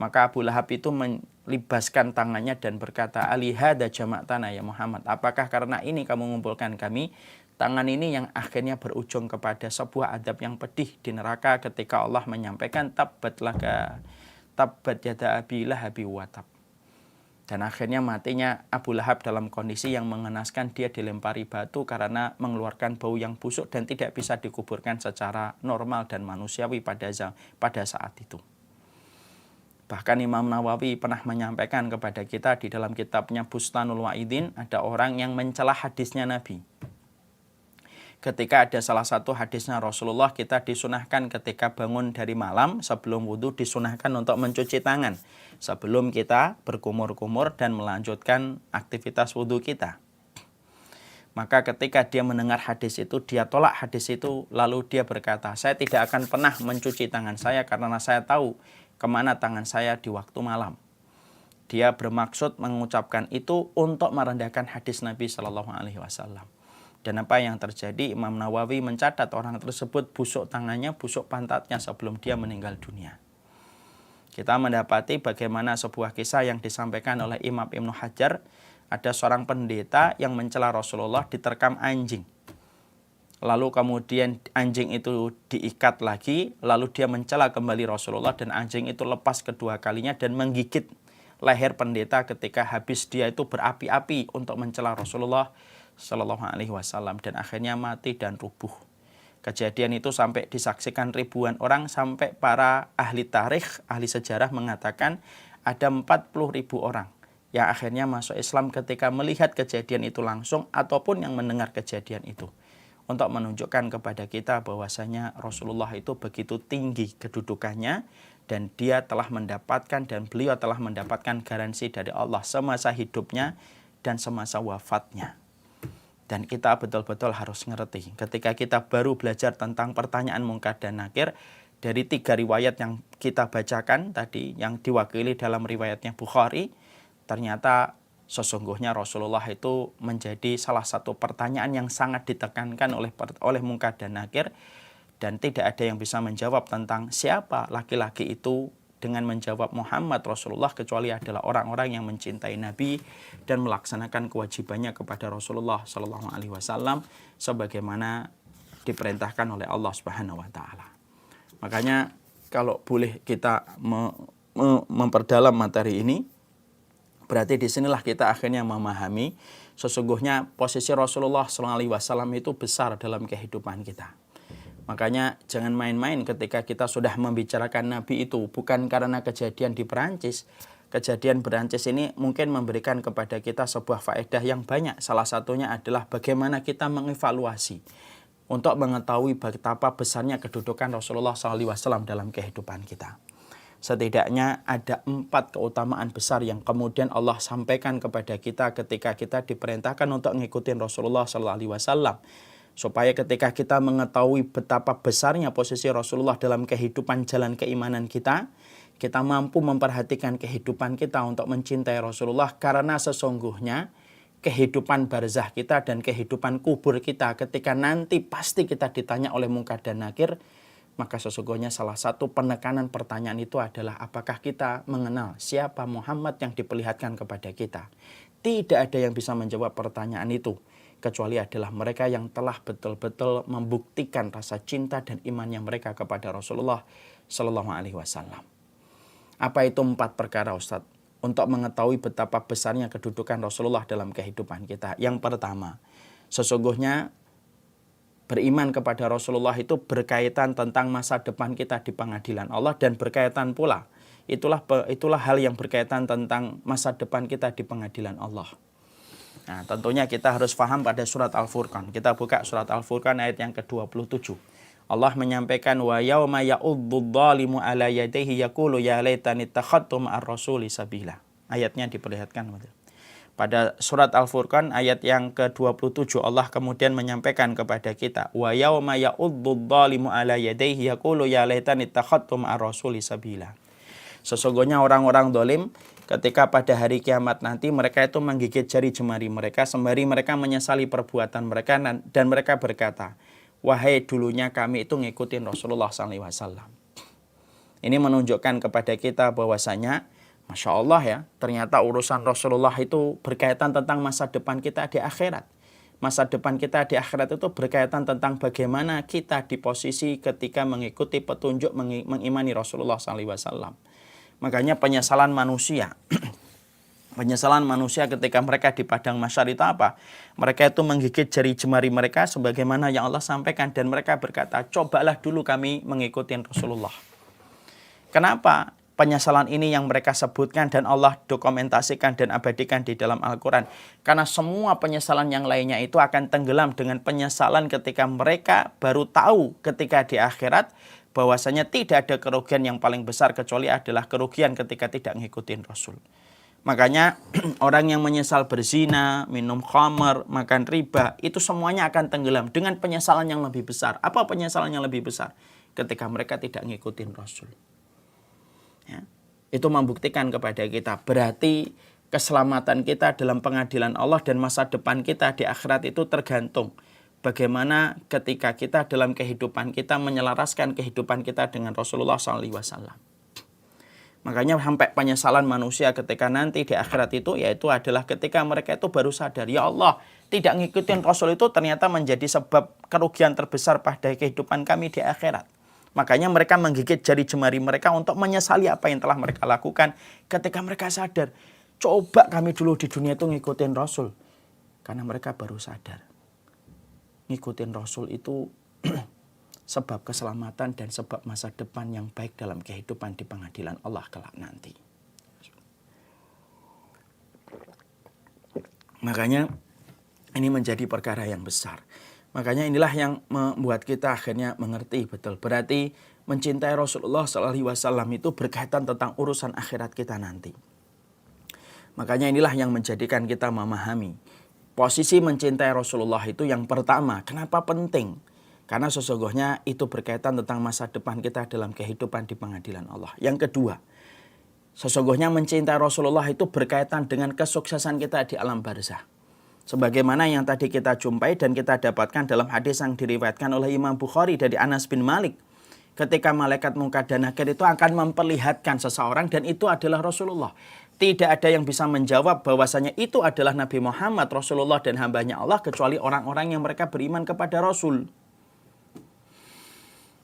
Maka Abu Lahab itu melibaskan tangannya dan berkata, alihada jama'tana ya Muhammad, apakah karena ini kamu mengumpulkan kami? Tangan ini yang akhirnya berujung kepada sebuah adab yang pedih di neraka ketika Allah menyampaikan tabbat yada abi lahabi wa tab. Dan akhirnya matinya Abu Lahab dalam kondisi yang mengenaskan, dia dilempari batu karena mengeluarkan bau yang busuk dan tidak bisa dikuburkan secara normal dan manusiawi pada saat itu. Bahkan Imam Nawawi pernah menyampaikan kepada kita di dalam kitabnya Bustanul Wa'idin, ada orang yang mencela hadisnya Nabi. Ketika ada salah satu hadisnya Rasulullah, kita disunahkan ketika bangun dari malam sebelum wudhu, disunahkan untuk mencuci tangan sebelum kita berkumur-kumur dan melanjutkan aktivitas wudhu kita. Maka ketika dia mendengar hadis itu, dia tolak hadis itu, lalu dia berkata, saya tidak akan pernah mencuci tangan saya karena saya tahu kemana tangan saya di waktu malam. dia bermaksud mengucapkan itu untuk merendahkan hadis Nabi Shallallahu Alaihi Wasallam. Dan apa yang terjadi, Imam Nawawi mencatat orang tersebut busuk tangannya, busuk pantatnya sebelum dia meninggal dunia. Kita mendapati bagaimana sebuah kisah yang disampaikan oleh Imam Ibnu Hajar. Ada seorang pendeta yang mencela Rasulullah, diterkam anjing. Lalu kemudian anjing itu diikat lagi, lalu dia mencela kembali Rasulullah dan anjing itu lepas kedua kalinya dan menggigit leher pendeta ketika habis dia itu berapi-api untuk mencela Rasulullah Shallallahu Alaihi Wasallam, dan akhirnya mati dan rubuh. Kejadian itu sampai disaksikan ribuan orang, sampai para ahli tarikh, ahli sejarah mengatakan ada 40.000 orang yang akhirnya masuk Islam ketika melihat kejadian itu langsung ataupun yang mendengar kejadian itu. Untuk menunjukkan kepada kita bahwasanya Rasulullah itu begitu tinggi kedudukannya dan dia telah mendapatkan dan beliau telah mendapatkan garansi dari Allah semasa hidupnya dan semasa wafatnya. Dan kita betul-betul harus ngerti ketika kita baru belajar tentang pertanyaan Munkar dan Nakir, dari 3 riwayat yang kita bacakan tadi yang diwakili dalam riwayatnya Bukhari, ternyata sesungguhnya Rasulullah itu menjadi salah satu pertanyaan yang sangat ditekankan oleh Munkar dan Nakir, dan tidak ada yang bisa menjawab tentang siapa laki-laki itu dengan menjawab Muhammad Rasulullah kecuali adalah orang-orang yang mencintai Nabi dan melaksanakan kewajibannya kepada Rasulullah Shallallahu Alaihi Wasallam sebagaimana diperintahkan oleh Allah Subhanahu Wa Taala. Makanya kalau boleh kita memperdalam materi ini, berarti disinilah kita akhirnya memahami sesungguhnya posisi Rasulullah SAW itu besar dalam kehidupan kita. Makanya jangan main-main ketika kita sudah membicarakan Nabi itu, bukan karena kejadian di Perancis. Kejadian Perancis ini mungkin memberikan kepada kita sebuah faedah yang banyak. Salah satunya adalah bagaimana kita mengevaluasi untuk mengetahui betapa besarnya kedudukan Rasulullah SAW dalam kehidupan kita. Setidaknya ada 4 keutamaan besar yang kemudian Allah sampaikan kepada kita ketika kita diperintahkan untuk mengikuti Rasulullah SAW. Supaya ketika kita mengetahui betapa besarnya posisi Rasulullah dalam kehidupan jalan keimanan kita, kita mampu memperhatikan kehidupan kita untuk mencintai Rasulullah, karena sesungguhnya kehidupan barzah kita dan kehidupan kubur kita ketika nanti pasti kita ditanya oleh Munkar dan Nakir. Maka sesungguhnya salah satu penekanan pertanyaan itu adalah apakah kita mengenal siapa Muhammad yang diperlihatkan kepada kita. Tidak ada yang bisa menjawab pertanyaan itu kecuali adalah mereka yang telah betul-betul membuktikan rasa cinta dan imannya mereka kepada Rasulullah Shallallahu Alaihi Wasallam. Apa itu 4 perkara, Ustadz, untuk mengetahui betapa besarnya kedudukan Rasulullah dalam kehidupan kita? Yang pertama, sesungguhnya beriman kepada Rasulullah itu berkaitan tentang masa depan kita di pengadilan Allah, dan berkaitan pula itulah hal yang berkaitan tentang masa depan kita di pengadilan Allah. Nah, tentunya kita harus paham pada surat Al-Furqan. Kita buka surat Al-Furqan ayat yang ke-27. Allah menyampaikan wa yauma ya'uddudh-dhalimu ala yadayhi yaqulu ya laitani ittakhadtu ma'ar rasuli sabila. Ayatnya diperlihatkan. Pada surat Al-Furqan ayat yang ke-27 Allah kemudian menyampaikan kepada kita wa yauma ya'uddudh-dhalimu ala yadayhi yaqulu ya laitani ittakhadtu ma'ar rasuli sabila. Sesungguhnya orang-orang zalim ketika pada hari kiamat nanti mereka itu menggigit jari jemari mereka sembari mereka menyesali perbuatan mereka, dan mereka berkata, wahai dulunya kami itu ngikutin Rasulullah SAW. Ini menunjukkan kepada kita bahwasanya Masya Allah ya, ternyata urusan Rasulullah itu berkaitan tentang masa depan kita di akhirat. Masa depan kita di akhirat itu berkaitan tentang bagaimana kita di posisi ketika mengikuti petunjuk mengimani Rasulullah SAW. Makanya penyesalan manusia ketika mereka di padang mahsyar itu apa? Mereka itu menggigit jari jemari mereka sebagaimana yang Allah sampaikan, dan mereka berkata, cobalah dulu kami mengikuti Rasulullah. Kenapa penyesalan ini yang mereka sebutkan dan Allah dokumentasikan dan abadikan di dalam Al-Quran? Karena semua penyesalan yang lainnya itu akan tenggelam dengan penyesalan ketika mereka baru tahu ketika di akhirat bahwasanya tidak ada kerugian yang paling besar kecuali adalah kerugian ketika tidak ngikutin Rasul. Makanya orang yang menyesal berzina, minum khamar, makan riba, itu semuanya akan tenggelam dengan penyesalan yang lebih besar. Apa penyesalan yang lebih besar? Ketika mereka tidak ngikutin Rasul. Ya. Itu membuktikan kepada kita. Berarti keselamatan kita dalam pengadilan Allah dan masa depan kita di akhirat itu tergantung bagaimana ketika kita dalam kehidupan kita menyelaraskan kehidupan kita dengan Rasulullah SAW. Makanya sampai penyesalan manusia ketika nanti di akhirat itu yaitu adalah ketika mereka itu baru sadar, ya Allah, tidak ngikutin Rasul itu ternyata menjadi sebab kerugian terbesar pada kehidupan kami di akhirat. Makanya mereka menggigit jari jemari mereka untuk menyesali apa yang telah mereka lakukan ketika mereka sadar. Coba kami dulu di dunia itu ngikutin Rasul. Karena mereka baru sadar. Ngikutin Rasul itu sebab keselamatan dan sebab masa depan yang baik dalam kehidupan di pengadilan Allah kelak nanti. Makanya ini menjadi perkara yang besar. Makanya inilah yang membuat kita akhirnya mengerti betul. Berarti mencintai Rasulullah SAW itu berkaitan tentang urusan akhirat kita nanti. Makanya inilah yang menjadikan kita memahami posisi mencintai Rasulullah itu yang pertama. Kenapa penting? Karena sesungguhnya itu berkaitan tentang masa depan kita dalam kehidupan di pengadilan Allah. Yang kedua, sesungguhnya mencintai Rasulullah itu berkaitan dengan kesuksesan kita di alam barzah. Sebagaimana yang tadi kita jumpai dan kita dapatkan dalam hadis yang diriwayatkan oleh Imam Bukhari dari Anas bin Malik. Ketika malaikat Munkar dan Nakir itu akan memperlihatkan seseorang dan itu adalah Rasulullah. Tidak ada yang bisa menjawab bahwasanya itu adalah Nabi Muhammad, Rasulullah dan hambanya Allah kecuali orang-orang yang mereka beriman kepada Rasul.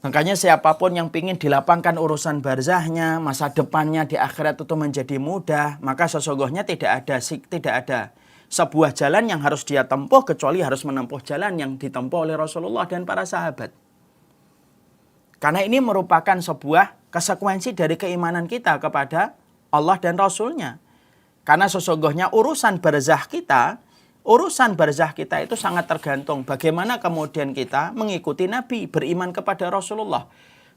Makanya siapapun yang ingin dilapangkan urusan barzahnya, masa depannya di akhirat itu menjadi mudah, maka sesungguhnya tidak ada sebuah jalan yang harus dia tempuh kecuali harus menempuh jalan yang ditempuh oleh Rasulullah dan para sahabat. Karena ini merupakan sebuah konsekuensi dari keimanan kita kepada Allah dan Rasulnya. Karena sesungguhnya urusan barzah kita itu sangat tergantung bagaimana kemudian kita mengikuti Nabi, beriman kepada Rasulullah.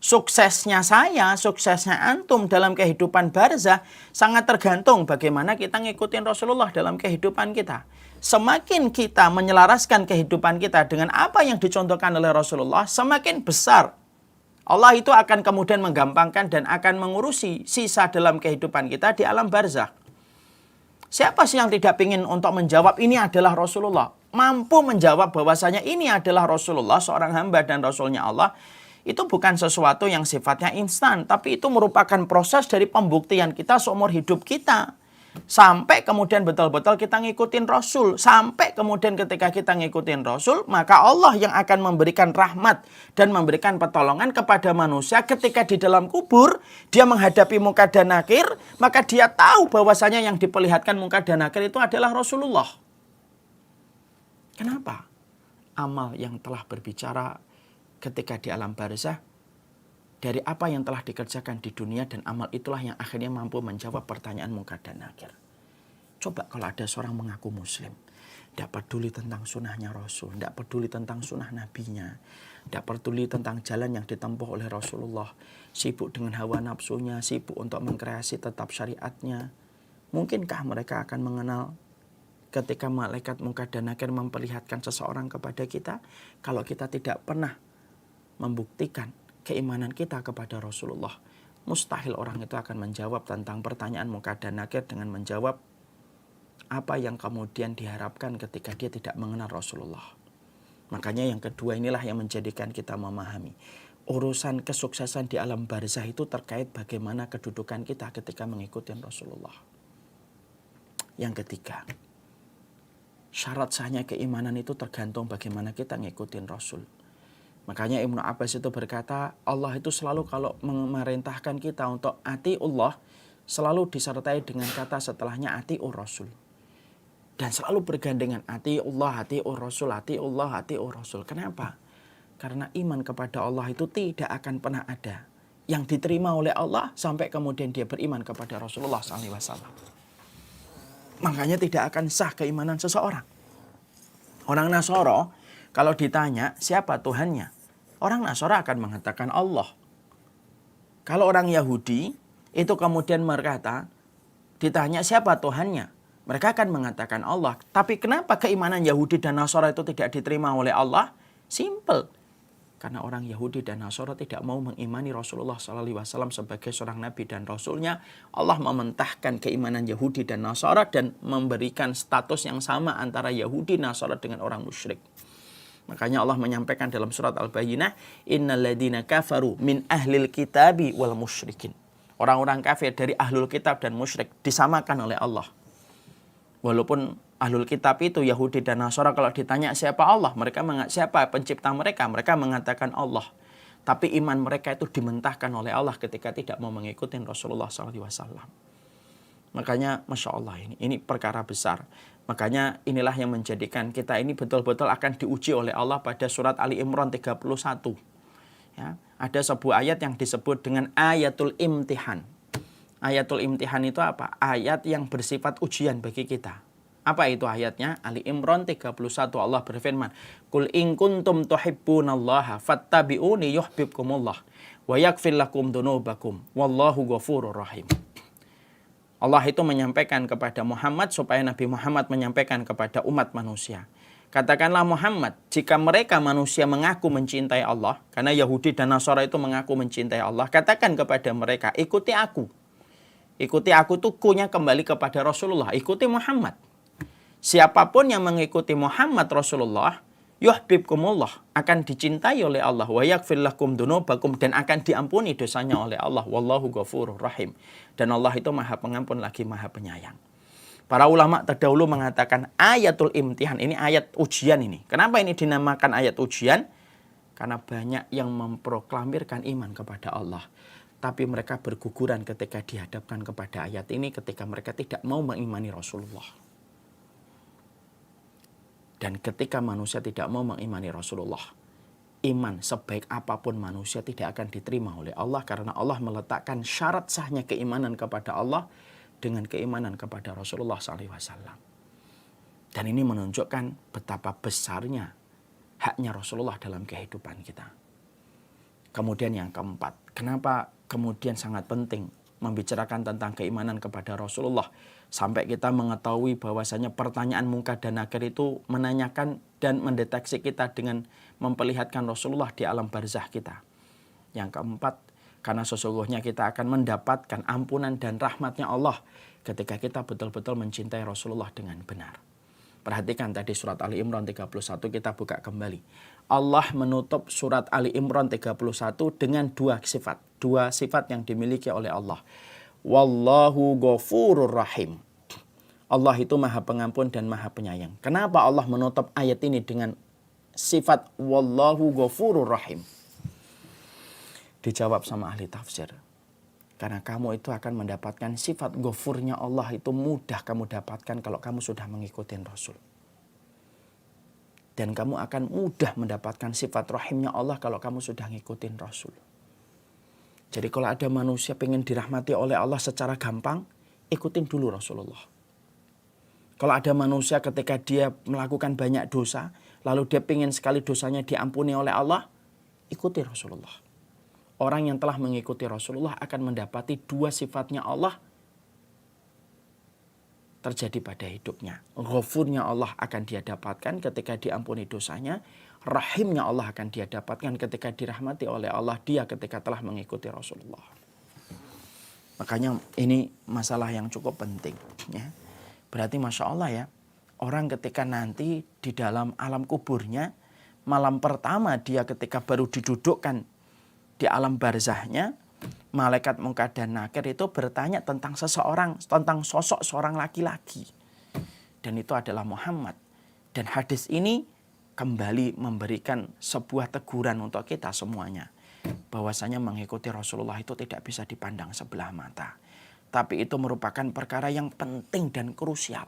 Suksesnya saya, suksesnya antum dalam kehidupan barzah sangat tergantung bagaimana kita ngikutin Rasulullah dalam kehidupan kita. Semakin kita menyelaraskan kehidupan kita dengan apa yang dicontohkan oleh Rasulullah, semakin besar Allah itu akan kemudian menggampangkan dan akan mengurusi sisa dalam kehidupan kita di alam barzah. Siapa sih yang tidak ingin untuk menjawab ini adalah Rasulullah? Mampu menjawab bahwasanya ini adalah Rasulullah, seorang hamba dan Rasulnya Allah. Itu bukan sesuatu yang sifatnya instan. Tapi itu merupakan proses dari pembuktian kita seumur hidup kita. Sampai kemudian betul-betul kita ngikutin Rasul. Sampai kemudian ketika kita ngikutin Rasul, maka Allah yang akan memberikan rahmat dan memberikan pertolongan kepada manusia ketika di dalam kubur, dia menghadapi Munkar dan Nakir, maka dia tahu bahwasanya yang diperlihatkan Munkar dan Nakir itu adalah Rasulullah. Kenapa? Amal yang telah berbicara ketika di alam barzah, dari apa yang telah dikerjakan di dunia dan amal itulah yang akhirnya mampu menjawab pertanyaan Munkar dan Nakir. Coba kalau ada seorang mengaku muslim, tidak peduli tentang sunnahnya Rasul, tidak peduli tentang sunnah nabinya, tidak peduli tentang jalan yang ditempuh oleh Rasulullah, sibuk dengan hawa nafsunya, sibuk untuk mengkreasi tetap syariatnya. Mungkinkah mereka akan mengenal ketika malaikat Munkar dan Nakir memperlihatkan seseorang kepada kita, kalau kita tidak pernah membuktikan keimanan kita kepada Rasulullah? Mustahil orang itu akan menjawab tentang pertanyaan Munkar dan Nakir dengan menjawab apa yang kemudian diharapkan ketika dia tidak mengenal Rasulullah. Makanya yang kedua inilah yang menjadikan kita memahami urusan kesuksesan di alam barzah itu terkait bagaimana kedudukan kita ketika mengikuti Rasulullah. Yang ketiga, syarat sahnya keimanan itu tergantung bagaimana kita ngikutin Rasul. Makanya Ibnu Abbas itu berkata, Allah itu selalu kalau memerintahkan kita untuk atiullah, selalu disertai dengan kata setelahnya atiur Rasul. Dan selalu bergandengan atiullah, atiur Rasul, atiullah, atiur Rasul. Kenapa? Karena iman kepada Allah itu tidak akan pernah ada yang diterima oleh Allah sampai kemudian dia beriman kepada Rasulullah SAW. Makanya tidak akan sah keimanan seseorang. Orang Nasoro kalau ditanya siapa Tuhannya, orang Nasara akan mengatakan Allah. Kalau orang Yahudi itu kemudian berkata, ditanya siapa Tuhannya, mereka akan mengatakan Allah. Tapi kenapa keimanan Yahudi dan Nasara itu tidak diterima oleh Allah? Simple. Karena orang Yahudi dan Nasara tidak mau mengimani Rasulullah SAW sebagai seorang nabi dan rasulnya, Allah mementahkan keimanan Yahudi dan Nasara dan memberikan status yang sama antara Yahudi Nasara dengan orang musyrik. Makanya Allah menyampaikan dalam surat Al-Bayyinah, innal ladzina kafaru min ahlil kitabi wal musyrikin. Orang-orang kafir dari ahlul kitab dan musyrik disamakan oleh Allah. Walaupun ahlul kitab itu Yahudi dan Nasara, kalau ditanya siapa Allah, siapa pencipta mereka mengatakan Allah. Tapi iman mereka itu dimentahkan oleh Allah ketika tidak mau mengikuti Rasulullah SAW. Makanya Masya Allah, ini perkara besar. Makanya inilah yang menjadikan kita ini betul-betul akan diuji oleh Allah pada surat Ali Imran 31. Ya, ada sebuah ayat yang disebut dengan ayatul imtihan. Ayatul imtihan itu apa? Ayat yang bersifat ujian bagi kita. Apa itu ayatnya? Ali Imran 31, Allah berfirman, Qul in kuntum tuhibbunallaha fattabi'uni yuhibbukumullah wa yaghfir lakum dzunubakum wallahu ghafurur rahim. Allah itu menyampaikan kepada Muhammad supaya Nabi Muhammad menyampaikan kepada umat manusia. Katakanlah Muhammad, jika mereka manusia mengaku mencintai Allah, karena Yahudi dan Nasara itu mengaku mencintai Allah, katakan kepada mereka, ikuti aku. Ikuti aku itu kunya kembali kepada Rasulullah, ikuti Muhammad. Siapapun yang mengikuti Muhammad Rasulullah, yuhibbukumullah, akan dicintai oleh Allah, wa yaghfir lakum dzunubakum, dan akan diampuni dosanya oleh Allah, wallahu ghafurur rahim. Dan Allah itu Maha Pengampun lagi Maha Penyayang. Para ulama terdahulu mengatakan ayatul imtihan, ini ayat ujian ini. Kenapa ini dinamakan ayat ujian? Karena banyak yang memproklamirkan iman kepada Allah, tapi mereka berguguran ketika dihadapkan kepada ayat ini, ketika mereka tidak mau mengimani Rasulullah. Dan ketika manusia tidak mau mengimani Rasulullah, iman sebaik apapun manusia tidak akan diterima oleh Allah, karena Allah meletakkan syarat sahnya keimanan kepada Allah dengan keimanan kepada Rasulullah SAW. Dan ini menunjukkan betapa besarnya haknya Rasulullah dalam kehidupan kita. Kemudian yang keempat, kenapa kemudian sangat penting membicarakan tentang keimanan kepada Rasulullah, sampai kita mengetahui bahwasanya pertanyaan Munkar dan Nakir itu menanyakan dan mendeteksi kita dengan memperlihatkan Rasulullah di alam barzah kita. Yang keempat, karena sesungguhnya kita akan mendapatkan ampunan dan rahmatnya Allah ketika kita betul-betul mencintai Rasulullah dengan benar. Perhatikan tadi surat Ali Imran 31, kita buka kembali. Allah menutup surat Ali Imran 31 dengan dua sifat yang dimiliki oleh Allah. Wallahu ghafurur rahim. Allah itu Maha Pengampun dan Maha Penyayang. Kenapa Allah menutup ayat ini dengan sifat wallahu ghafurur rahim? Dijawab sama ahli tafsir. Karena kamu itu akan mendapatkan sifat ghafurnya Allah itu mudah kamu dapatkan kalau kamu sudah mengikuti Rasul. Dan kamu akan mudah mendapatkan sifat rahimnya Allah kalau kamu sudah ngikutin Rasul. Jadi kalau ada manusia pengen dirahmati oleh Allah secara gampang, ikutin dulu Rasulullah. Kalau ada manusia ketika dia melakukan banyak dosa, lalu dia pengen sekali dosanya diampuni oleh Allah, ikuti Rasulullah. Orang yang telah mengikuti Rasulullah akan mendapati dua sifatnya Allah terjadi pada hidupnya. Ghafurnya Allah akan dia dapatkan ketika diampuni dosanya. Rahimnya Allah akan dia dapatkan ketika dirahmati oleh Allah dia ketika telah mengikuti Rasulullah. Makanya ini masalah yang cukup penting. Ya. Berarti Masya Allah ya, orang ketika nanti di dalam alam kuburnya, malam pertama dia ketika baru didudukkan di alam barzahnya, malaikat Munkar dan Nakir itu bertanya tentang seseorang, tentang sosok seorang laki-laki. Dan itu adalah Muhammad. Dan hadis ini kembali memberikan sebuah teguran untuk kita semuanya. Bahwasanya mengikuti Rasulullah itu tidak bisa dipandang sebelah mata. Tapi itu merupakan perkara yang penting dan krusial.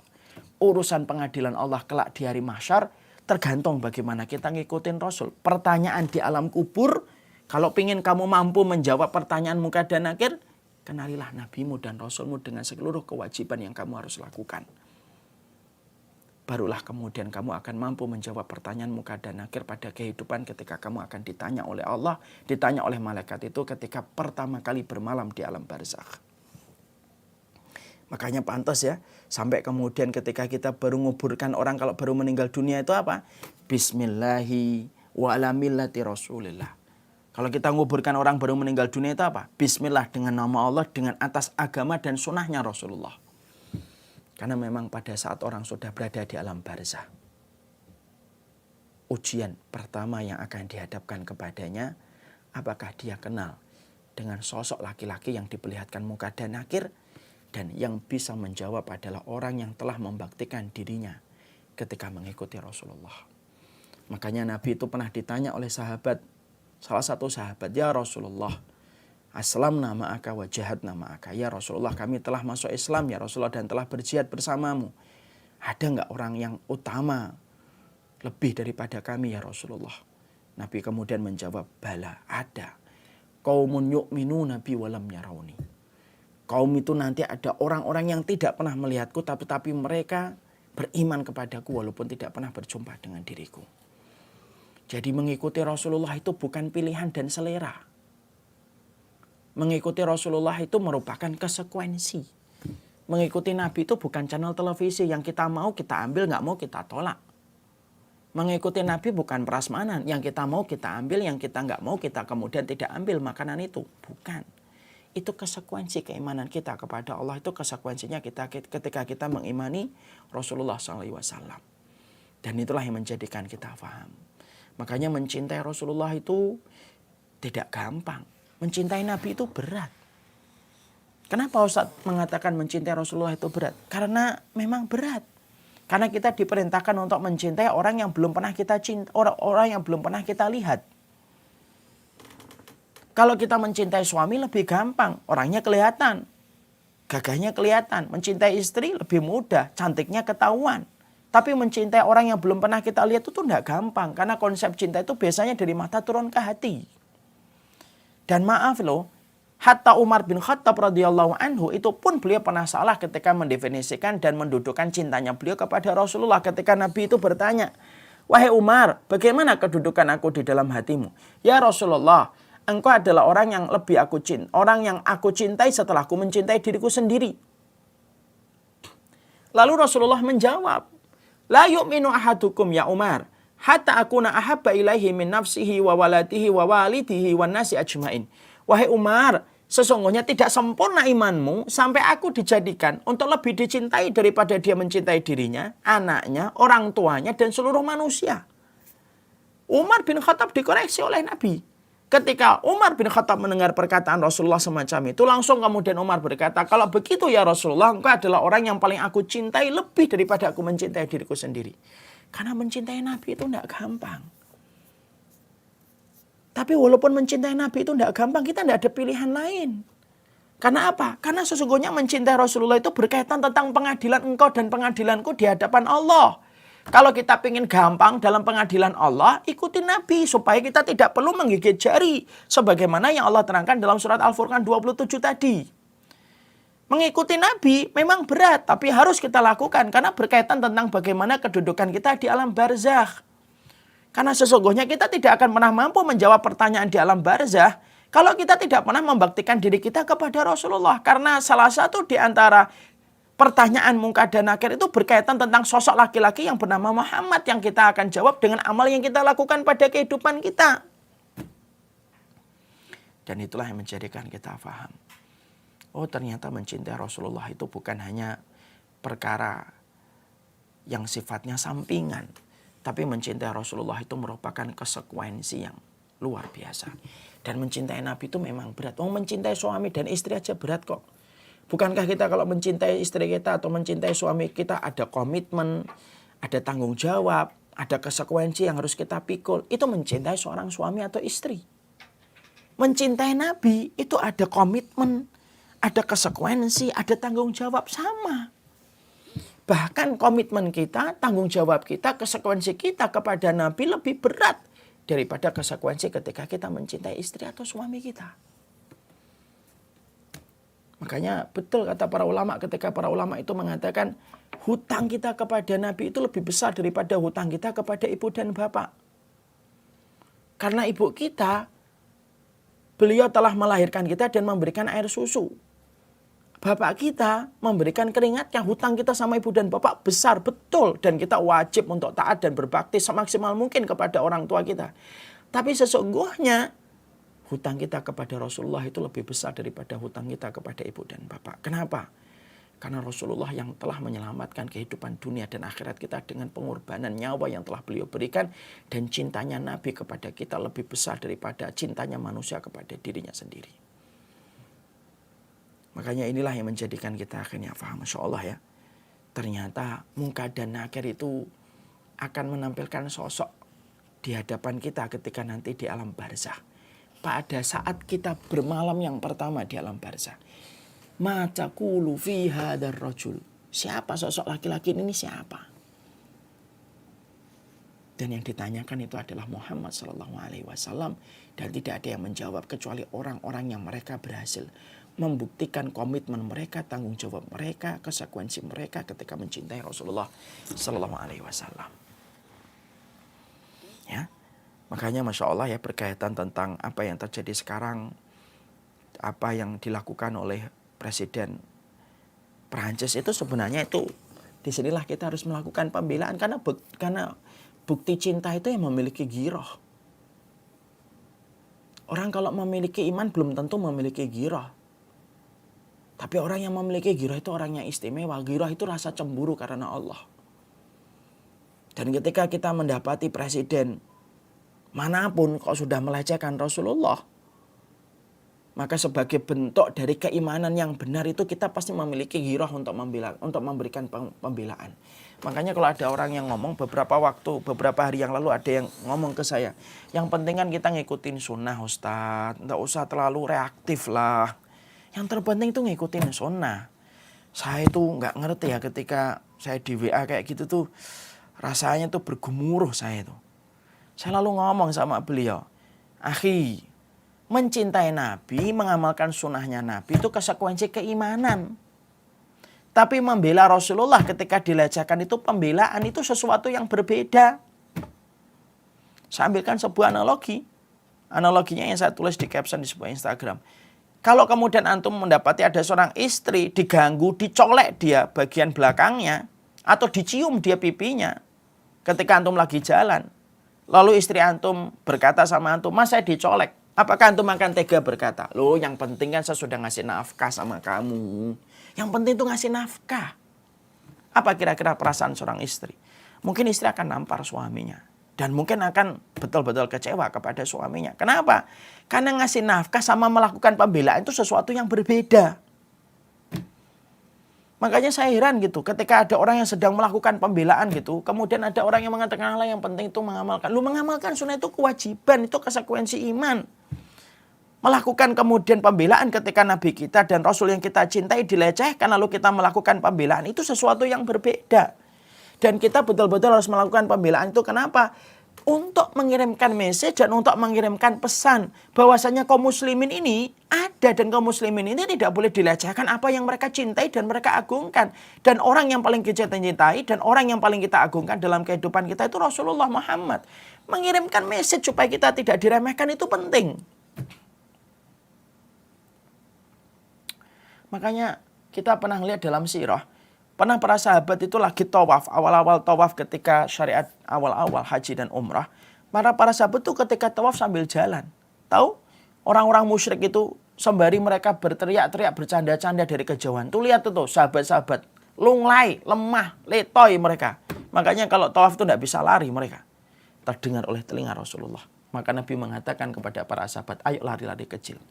Urusan pengadilan Allah kelak di hari mahsyar tergantung bagaimana kita ngikutin Rasul. Pertanyaan di alam kubur, kalau ingin kamu mampu menjawab pertanyaan Munkar dan Nakir, kenalilah nabimu dan rasulmu dengan seluruh kewajiban yang kamu harus lakukan. Barulah kemudian kamu akan mampu menjawab pertanyaan Munkar dan Nakir pada kehidupan ketika kamu akan ditanya oleh Allah, ditanya oleh malaikat itu ketika pertama kali bermalam di alam barzakh. Makanya pantas ya, sampai kemudian ketika kita baru nguburkan orang kalau baru meninggal dunia itu apa? Bismillahi wa ala millati Rasulillah. Kalau kita nguburkan orang baru meninggal dunia itu apa? Bismillah, dengan nama Allah, dengan atas agama dan sunnahnya Rasulullah. Karena memang pada saat orang sudah berada di alam barzah, ujian pertama yang akan dihadapkan kepadanya, apakah dia kenal dengan sosok laki-laki yang diperlihatkan muka dan nakir, dan yang bisa menjawab adalah orang yang telah membaktikan dirinya ketika mengikuti Rasulullah. Makanya Nabi itu pernah ditanya oleh sahabat, salah satu sahabat, ya Rasulullah, aslamna ma'aka wa jahadna ma'aka. Ya Rasulullah, kami telah masuk Islam ya Rasulullah dan telah berjihad bersamamu. Ada enggak orang yang utama lebih daripada kami ya Rasulullah? Nabi kemudian menjawab, bala, ada. Qaumun yu'minuna bi walam yarawni. Kaum itu nanti ada orang-orang yang tidak pernah melihatku, tapi mereka beriman kepadaku walaupun tidak pernah berjumpa dengan diriku. Jadi mengikuti Rasulullah itu bukan pilihan dan selera. Mengikuti Rasulullah itu merupakan konsekuensi. Mengikuti Nabi itu bukan channel televisi yang kita mau kita ambil, nggak mau kita tolak. Mengikuti Nabi bukan prasmanan, yang kita mau kita ambil, yang kita nggak mau kita kemudian tidak ambil makanan itu. Bukan. Itu konsekuensi keimanan kita kepada Allah, itu konsekuensinya kita ketika kita mengimani Rasulullah SAW. Dan itulah yang menjadikan kita paham. Makanya mencintai Rasulullah itu tidak gampang. Mencintai Nabi itu berat. Kenapa Ustaz mengatakan mencintai Rasulullah itu berat? Karena memang berat. Karena kita diperintahkan untuk mencintai orang yang belum pernah kita cinta, orang yang belum pernah kita lihat. Kalau kita mencintai suami lebih gampang, orangnya kelihatan, gagahnya kelihatan. Mencintai istri lebih mudah, cantiknya ketahuan. Tapi mencintai orang yang belum pernah kita lihat itu tidak gampang. Karena konsep cinta itu biasanya dari mata turun ke hati. Dan maaf loh, hatta Umar bin Khattab radhiyallahu anhu itu pun beliau pernah salah ketika mendefinisikan dan mendudukan cintanya beliau kepada Rasulullah. Ketika Nabi itu bertanya, wahai Umar, bagaimana kedudukan aku di dalam hatimu? Ya Rasulullah, engkau adalah orang yang lebih aku cintai, orang yang aku cintai setelah aku mencintai diriku sendiri. Lalu Rasulullah menjawab, la yu'minu ahadukum ya Umar, hatta akuna ahabba ilaihi min nafsihi wa waladihi wa walidihi wa nasi ajmain. Wahai Umar, sesungguhnya tidak sempurna imanmu sampai aku dijadikan untuk lebih dicintai daripada dia mencintai dirinya, anaknya, orang tuanya, dan seluruh manusia. Umar bin Khattab dikoreksi oleh Nabi. Ketika Umar bin Khattab mendengar perkataan Rasulullah semacam itu, langsung kemudian Umar berkata, kalau begitu ya Rasulullah, engkau adalah orang yang paling aku cintai lebih daripada aku mencintai diriku sendiri. Karena mencintai Nabi itu tidak gampang. Tapi walaupun mencintai Nabi itu tidak gampang, kita tidak ada pilihan lain. Karena apa? Karena sesungguhnya mencintai Rasulullah itu berkaitan tentang pengadilan engkau dan pengadilanku di hadapan Allah. Kalau kita ingin gampang dalam pengadilan Allah, ikuti Nabi supaya kita tidak perlu menggigit jari. Sebagaimana yang Allah terangkan dalam surat Al-Furqan 27 tadi. Mengikuti Nabi memang berat, tapi harus kita lakukan. Karena berkaitan tentang bagaimana kedudukan kita di alam barzakh. Karena sesungguhnya kita tidak akan pernah mampu menjawab pertanyaan di alam barzakh kalau kita tidak pernah membaktikan diri kita kepada Rasulullah. Karena salah satu di antara pertanyaan Munkar dan Nakir itu berkaitan tentang sosok laki-laki yang bernama Muhammad yang kita akan jawab dengan amal yang kita lakukan pada kehidupan kita. Dan itulah yang menjadikan kita paham. Oh, ternyata mencintai Rasulullah itu bukan hanya perkara yang sifatnya sampingan. Tapi mencintai Rasulullah itu merupakan konsekuensi yang luar biasa. Dan mencintai Nabi itu memang berat. Oh, mencintai suami dan istri aja berat kok. Bukankah kita kalau mencintai istri kita atau mencintai suami kita ada komitmen, ada tanggung jawab, ada konsekuensi yang harus kita pikul. Itu mencintai seorang suami atau istri. Mencintai Nabi itu ada komitmen, ada konsekuensi, ada tanggung jawab sama. Bahkan komitmen kita, tanggung jawab kita, konsekuensi kita kepada Nabi lebih berat daripada konsekuensi ketika kita mencintai istri atau suami kita. Makanya betul kata para ulama ketika para ulama itu mengatakan hutang kita kepada Nabi itu lebih besar daripada hutang kita kepada ibu dan bapak. Karena ibu kita, beliau telah melahirkan kita dan memberikan air susu. Bapak kita memberikan keringatnya, hutang kita sama ibu dan bapak besar, betul. Dan kita wajib untuk taat dan berbakti semaksimal mungkin kepada orang tua kita. Tapi sesungguhnya hutang kita kepada Rasulullah itu lebih besar daripada hutang kita kepada ibu dan bapak. Kenapa? Karena Rasulullah yang telah menyelamatkan kehidupan dunia dan akhirat kita dengan pengorbanan nyawa yang telah beliau berikan. Dan cintanya Nabi kepada kita lebih besar daripada cintanya manusia kepada dirinya sendiri. Makanya inilah yang menjadikan kita akhirnya paham, Masya Allah ya. Ternyata Munkar dan Nakir itu akan menampilkan sosok di hadapan kita ketika nanti di alam barzakh. Pada saat kita bermalam yang pertama di alam barzakh. Ma taqulu fi hadzal rajul. Siapa sosok laki-laki ini, siapa? Dan yang ditanyakan itu adalah Muhammad SAW. Dan tidak ada yang menjawab kecuali orang-orang yang mereka berhasil membuktikan komitmen mereka, tanggung jawab mereka, konsekuensi mereka ketika mencintai Rasulullah SAW. Ya, makanya Masya Allah ya, berkaitan tentang apa yang terjadi sekarang, apa yang dilakukan oleh Presiden Perancis itu sebenarnya itu disinilah kita harus melakukan pembelaan karena bukti cinta itu yang memiliki giroh. Orang kalau memiliki iman belum tentu memiliki giroh. Tapi orang yang memiliki giroh itu orang yang istimewa. Giroh itu rasa cemburu karena Allah. Dan ketika kita mendapati presiden manapun kok sudah melecehkan Rasulullah, maka sebagai bentuk dari keimanan yang benar itu kita pasti memiliki giroh untuk memberikan pembelaan. Makanya kalau ada orang yang ngomong beberapa hari yang lalu ada yang ngomong ke saya, yang penting kan kita ngikutin sunnah Ustadz, nggak usah terlalu reaktif lah. Yang terpenting itu ngikutin sunnah. Saya itu nggak ngerti ya ketika saya di WA kayak gitu tuh rasanya tuh bergemuruh saya itu. Saya lalu ngomong sama beliau, akhi, mencintai Nabi, mengamalkan sunnahnya Nabi itu konsekuensi keimanan. Tapi membela Rasulullah ketika dilecehkan itu pembelaan itu sesuatu yang berbeda. Saya ambilkan sebuah analogi. Analoginya yang saya tulis di caption di sebuah Instagram. Kalau kemudian antum mendapati ada seorang istri diganggu, dicolek dia bagian belakangnya, atau dicium dia pipinya ketika antum lagi jalan. Lalu istri antum berkata sama antum, mas saya dicolek. Apakah antum akan tega berkata, loh yang penting kan saya sudah ngasih nafkah sama kamu. Yang penting itu ngasih nafkah. Apa kira-kira perasaan seorang istri? Mungkin istri akan nampar suaminya. Dan mungkin akan betul-betul kecewa kepada suaminya. Kenapa? Karena ngasih nafkah sama melakukan pembelaan itu sesuatu yang berbeda. Makanya saya heran gitu. Ketika ada orang yang sedang melakukan pembelaan gitu. Kemudian ada orang yang mengatakan yang penting itu mengamalkan. Lu mengamalkan sunnah itu kewajiban. Itu konsekuensi iman. Melakukan kemudian pembelaan ketika Nabi kita dan Rasul yang kita cintai dilecehkan. Lalu kita melakukan pembelaan. Itu sesuatu yang berbeda. Dan kita betul-betul harus melakukan pembelaan itu. Kenapa? Untuk mengirimkan message dan untuk mengirimkan pesan. Bahwasanya kaum muslimin ini ada dan kaum muslimin ini tidak boleh dilecehkan apa yang mereka cintai dan mereka agungkan. Dan orang yang paling kita cintai dan orang yang paling kita agungkan dalam kehidupan kita itu Rasulullah Muhammad. Mengirimkan message supaya kita tidak diremehkan itu penting. Makanya kita pernah lihat dalam sirah. Pernah para sahabat itu lagi tawaf, awal-awal tawaf ketika syariat awal-awal haji dan umrah. Para sahabat itu ketika tawaf sambil jalan. Tahu? Orang-orang musyrik itu sembari mereka berteriak-teriak, bercanda-canda dari kejauhan. Tuh lihat tuh sahabat-sahabat. Lunglai, lemah, letoy mereka. Makanya kalau tawaf itu tidak bisa lari mereka. Terdengar oleh telinga Rasulullah. Maka Nabi mengatakan kepada para sahabat, ayo lari-lari kecil.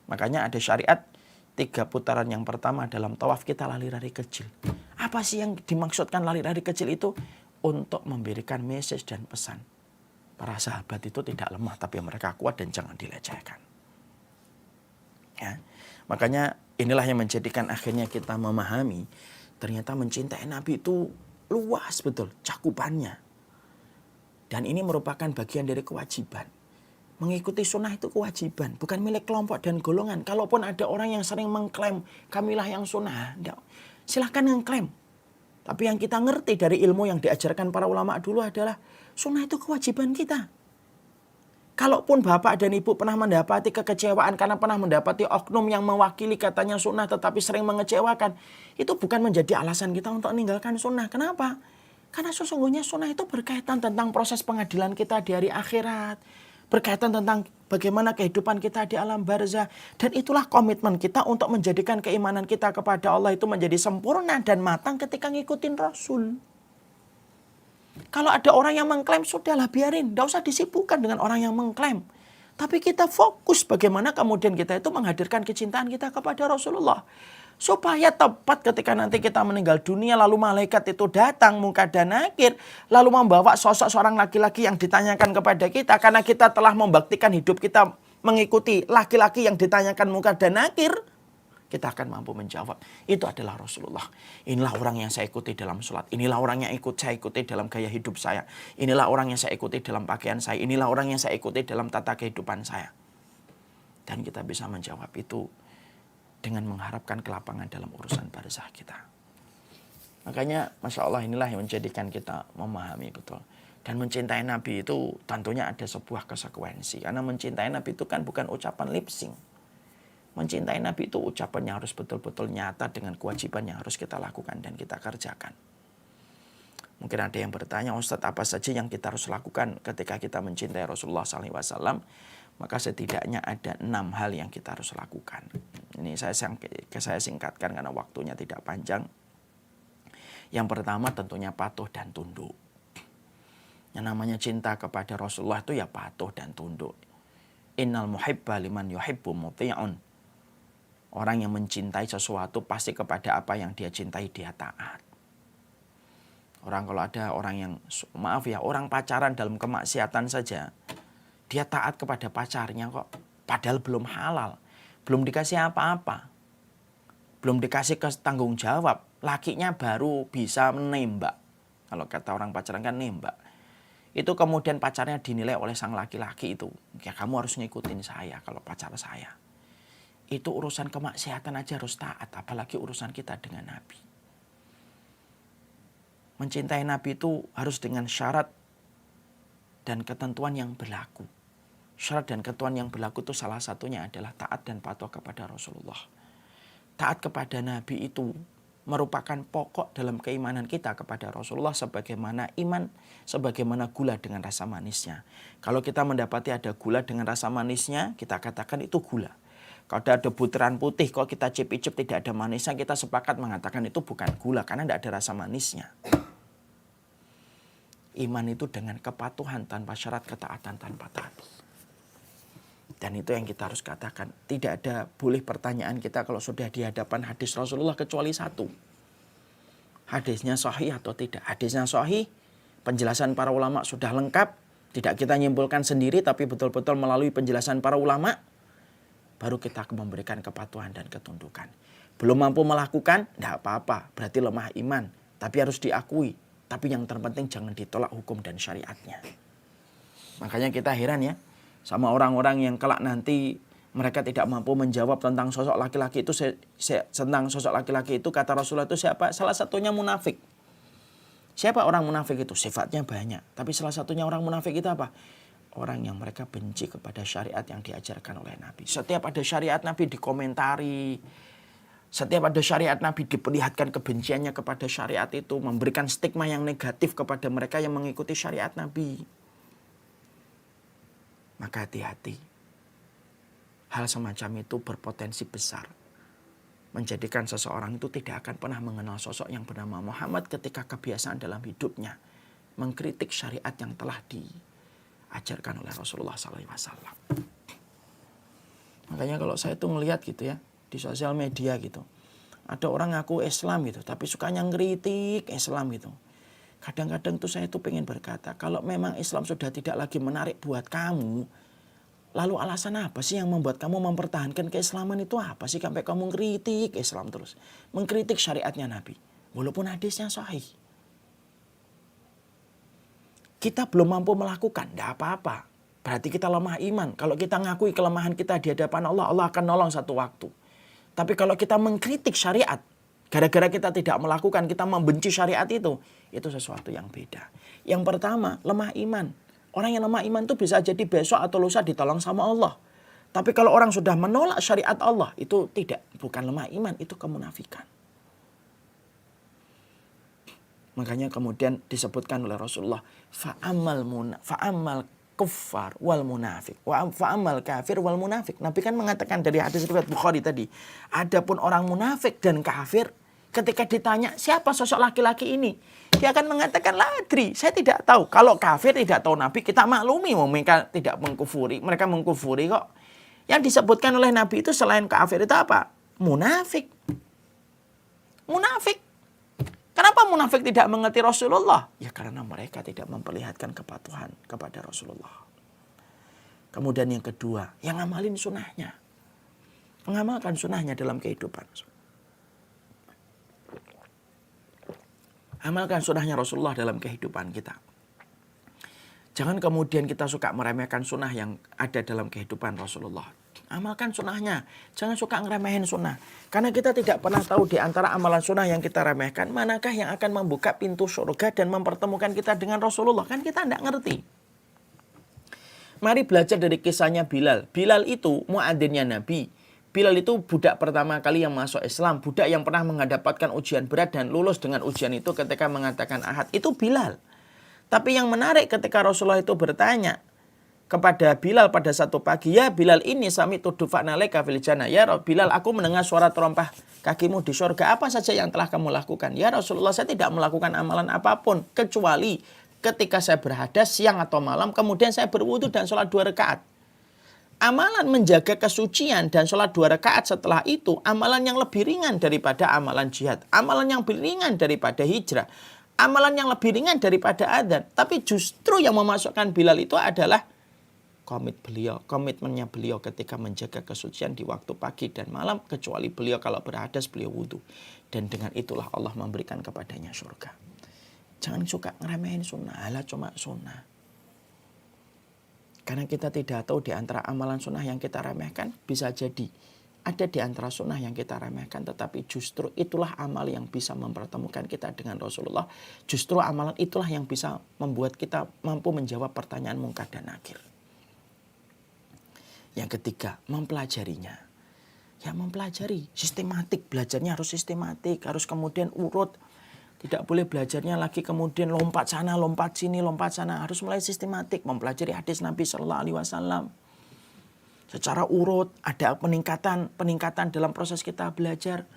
Makanya ada syariat 3 putaran yang pertama dalam tawaf kita lari-lari kecil. Apa sih yang dimaksudkan lari-lari kecil itu? Untuk memberikan message dan pesan. Para sahabat itu tidak lemah tapi mereka kuat dan jangan dilecehkan. Ya. Makanya inilah yang menjadikan akhirnya kita memahami ternyata mencintai Nabi itu luas betul cakupannya. Dan ini merupakan bagian dari kewajiban. Mengikuti sunnah itu kewajiban, bukan milik kelompok dan golongan. Kalaupun ada orang yang sering mengklaim, kamilah yang sunnah, silahkan mengklaim. Tapi yang kita ngerti dari ilmu yang diajarkan para ulama dulu adalah, sunnah itu kewajiban kita. Kalaupun bapak dan ibu pernah mendapati kekecewaan karena pernah mendapati oknum yang mewakili katanya sunnah tetapi sering mengecewakan, itu bukan menjadi alasan kita untuk meninggalkan sunnah. Kenapa? Karena sesungguhnya sunnah itu berkaitan tentang proses pengadilan kita di hari akhirat. Berkaitan tentang bagaimana kehidupan kita di alam barzah. Dan itulah komitmen kita untuk menjadikan keimanan kita kepada Allah itu menjadi sempurna dan matang ketika ngikutin Rasul. Kalau ada orang yang mengklaim, sudahlah biarin. Tidak usah disibukkan dengan orang yang mengklaim. Tapi kita fokus bagaimana kemudian kita itu menghadirkan kecintaan kita kepada Rasulullah. Supaya tepat ketika nanti kita meninggal dunia, lalu malaikat itu datang muka dan nakir, lalu membawa sosok seorang laki-laki yang ditanyakan kepada kita. Karena kita telah membaktikan hidup kita mengikuti laki-laki yang ditanyakan muka dan nakir, kita akan mampu menjawab, itu adalah Rasulullah. Inilah orang yang saya ikuti dalam sholat. Inilah orang yang saya ikuti dalam gaya hidup saya. Inilah orang yang saya ikuti dalam pakaian saya. Inilah orang yang saya ikuti dalam tata kehidupan saya. Dan kita bisa menjawab itu dengan mengharapkan kelapangan dalam urusan barzah kita. Makanya Masya Allah inilah yang menjadikan kita memahami betul. Dan mencintai Nabi itu tentunya ada sebuah konsekuensi. Karena mencintai Nabi itu kan bukan ucapan lip sync. Mencintai Nabi itu ucapannya harus betul-betul nyata dengan kewajiban yang harus kita lakukan dan kita kerjakan. Mungkin ada yang bertanya, Ustadz apa saja yang kita harus lakukan ketika kita mencintai Rasulullah SAW? Maka setidaknya ada 6 hal yang kita harus lakukan. Ini saya singkatkan karena waktunya tidak panjang. Yang pertama tentunya patuh dan tunduk. Yang namanya cinta kepada Rasulullah itu ya patuh dan tunduk. Innal muhibba liman yuhibbu muti'un. Orang yang mencintai sesuatu pasti kepada apa yang dia cintai dia taat. Orang kalau ada orang yang, maaf ya, orang pacaran dalam kemaksiatan saja, dia taat kepada pacarnya kok. Padahal belum halal, belum dikasih apa-apa, belum dikasih tanggung jawab. Lakinya baru bisa menembak. Kalau kata orang pacaran kan nembak. Itu kemudian pacarnya dinilai oleh sang laki-laki itu. Ya kamu harus ngikutin saya kalau pacar saya. Itu urusan kemaksiatan aja harus taat, apalagi urusan kita dengan Nabi. Mencintai Nabi itu harus dengan syarat dan ketentuan yang berlaku. Syarat dan ketentuan yang berlaku itu salah satunya adalah taat dan patuh kepada Rasulullah. Taat kepada Nabi itu merupakan pokok dalam keimanan kita kepada Rasulullah sebagaimana iman, sebagaimana gula dengan rasa manisnya. Kalau kita mendapati ada gula dengan rasa manisnya, kita katakan itu gula. Kalau ada butiran putih, kalau kita cip-icip tidak ada manisnya, kita sepakat mengatakan itu bukan gula karena tidak ada rasa manisnya. Iman itu dengan kepatuhan tanpa syarat, ketaatan tanpa taat. Dan itu yang kita harus katakan. Tidak ada boleh pertanyaan kita kalau sudah di hadapan hadis Rasulullah kecuali satu. Hadisnya sahih atau tidak. Hadisnya sahih, penjelasan para ulama sudah lengkap. Tidak kita nyimpulkan sendiri tapi betul-betul melalui penjelasan para ulama. Baru kita memberikan kepatuhan dan ketundukan. Belum mampu melakukan, tidak apa-apa. Berarti lemah iman. Tapi harus diakui. Tapi yang terpenting jangan ditolak hukum dan syariatnya. Makanya kita heran ya. Sama orang-orang yang kelak nanti mereka tidak mampu menjawab tentang sosok laki-laki itu. Tentang sosok laki-laki itu kata Rasulullah itu siapa? Salah satunya munafik. Siapa orang munafik itu? Sifatnya banyak. Tapi salah satunya orang munafik itu apa? Orang yang mereka benci kepada syariat yang diajarkan oleh Nabi. Setiap ada syariat Nabi dikomentari. Setiap ada syariat Nabi diperlihatkan kebenciannya kepada syariat itu. Memberikan stigma yang negatif kepada mereka yang mengikuti syariat Nabi. Maka hati-hati. Hal semacam itu berpotensi besar. Menjadikan seseorang itu tidak akan pernah mengenal sosok yang bernama Muhammad ketika kebiasaan dalam hidupnya. Mengkritik syariat yang telah diajarkan oleh Rasulullah SAW. Makanya kalau saya tuh ngelihat gitu ya. Di sosial media gitu. Ada orang ngaku Islam gitu. Tapi sukanya ngeritik Islam gitu. Kadang-kadang tuh saya tuh pengen berkata. Kalau memang Islam sudah tidak lagi menarik buat kamu. Lalu alasan apa sih yang membuat kamu mempertahankan keislaman itu apa sih? Sampai kamu ngeritik Islam terus. Mengkritik syariatnya Nabi. Walaupun hadisnya sahih. Kita belum mampu melakukan. Tidak apa-apa. Berarti kita lemah iman. Kalau kita ngakui kelemahan kita di hadapan Allah. Allah akan nolong satu waktu. Tapi kalau kita mengkritik syariat, gara-gara kita tidak melakukan, kita membenci syariat itu sesuatu yang beda. Yang pertama, lemah iman. Orang yang lemah iman itu bisa jadi besok atau lusa ditolong sama Allah. Tapi kalau orang sudah menolak syariat Allah, itu bukan lemah iman, itu kemunafikan. Makanya kemudian disebutkan oleh Rasulullah, fa'amal kuffar wal munafik, fa'amal kafir wal munafik. Nabi kan mengatakan dari hadis riwayat Bukhari tadi, adapun orang munafik dan kafir, ketika ditanya siapa sosok laki-laki ini, dia akan mengatakan ladri, saya tidak tahu. Kalau kafir tidak tahu Nabi, kita maklumi, mereka tidak mengkufuri, mereka mengkufuri kok. Yang disebutkan oleh Nabi itu selain kafir itu apa? Munafik. Munafik. Kenapa munafik tidak mengerti Rasulullah? Ya karena mereka tidak memperlihatkan kepatuhan kepada Rasulullah. Kemudian yang kedua, yang ngamalin sunnahnya. Mengamalkan sunnahnya dalam kehidupan. Amalkan sunnahnya Rasulullah dalam kehidupan kita. Jangan kemudian kita suka meremehkan sunnah yang ada dalam kehidupan Rasulullah. Amalkan sunnahnya. Jangan suka ngeremehin sunnah. Karena kita tidak pernah tahu di antara amalan sunnah yang kita remehkan, manakah yang akan membuka pintu surga dan mempertemukan kita dengan Rasulullah. Kan kita tidak ngerti. Mari belajar dari kisahnya Bilal. Bilal itu muadzinnya Nabi. Bilal itu budak pertama kali yang masuk Islam. Budak yang pernah mendapatkan ujian berat dan lulus dengan ujian itu ketika mengatakan ahad. Itu Bilal. Tapi yang menarik ketika Rasulullah itu bertanya kepada Bilal pada satu pagi, ya Bilal ini sami tudufan alaika fil jannah. Ya Bilal, aku mendengar suara terompah kakimu di surga. Apa saja yang telah kamu lakukan? Ya Rasulullah, saya tidak melakukan amalan apapun kecuali ketika saya berhadas siang atau malam, kemudian saya berwudu dan sholat 2 rakaat. Amalan menjaga kesucian dan sholat 2 rakaat setelah itu amalan yang lebih ringan daripada amalan jihad, amalan yang lebih ringan daripada hijrah, amalan yang lebih ringan daripada adzan. Tapi justru yang memasukkan Bilal itu adalah komitmennya beliau ketika menjaga kesucian di waktu pagi dan malam, kecuali beliau kalau berhadas beliau wudu. Dan dengan itulah Allah memberikan kepadanya surga. Jangan suka ngeremehin sunnah, alah cuma sunnah. Karena kita tidak tahu di antara amalan sunnah yang kita remehkan, bisa jadi ada di antara sunnah yang kita remehkan, tetapi justru itulah amal yang bisa mempertemukan kita dengan Rasulullah. Justru amalan itulah yang bisa membuat kita mampu menjawab pertanyaan mungkar dan nakir. Yang ketiga, mempelajarinya. Ya mempelajari, sistematik, belajarnya harus sistematik, harus kemudian urut. Tidak boleh belajarnya lagi kemudian lompat sana, lompat sini, lompat sana. Harus mulai sistematik, mempelajari hadis Nabi SAW. Secara urut, ada peningkatan dalam proses kita belajar.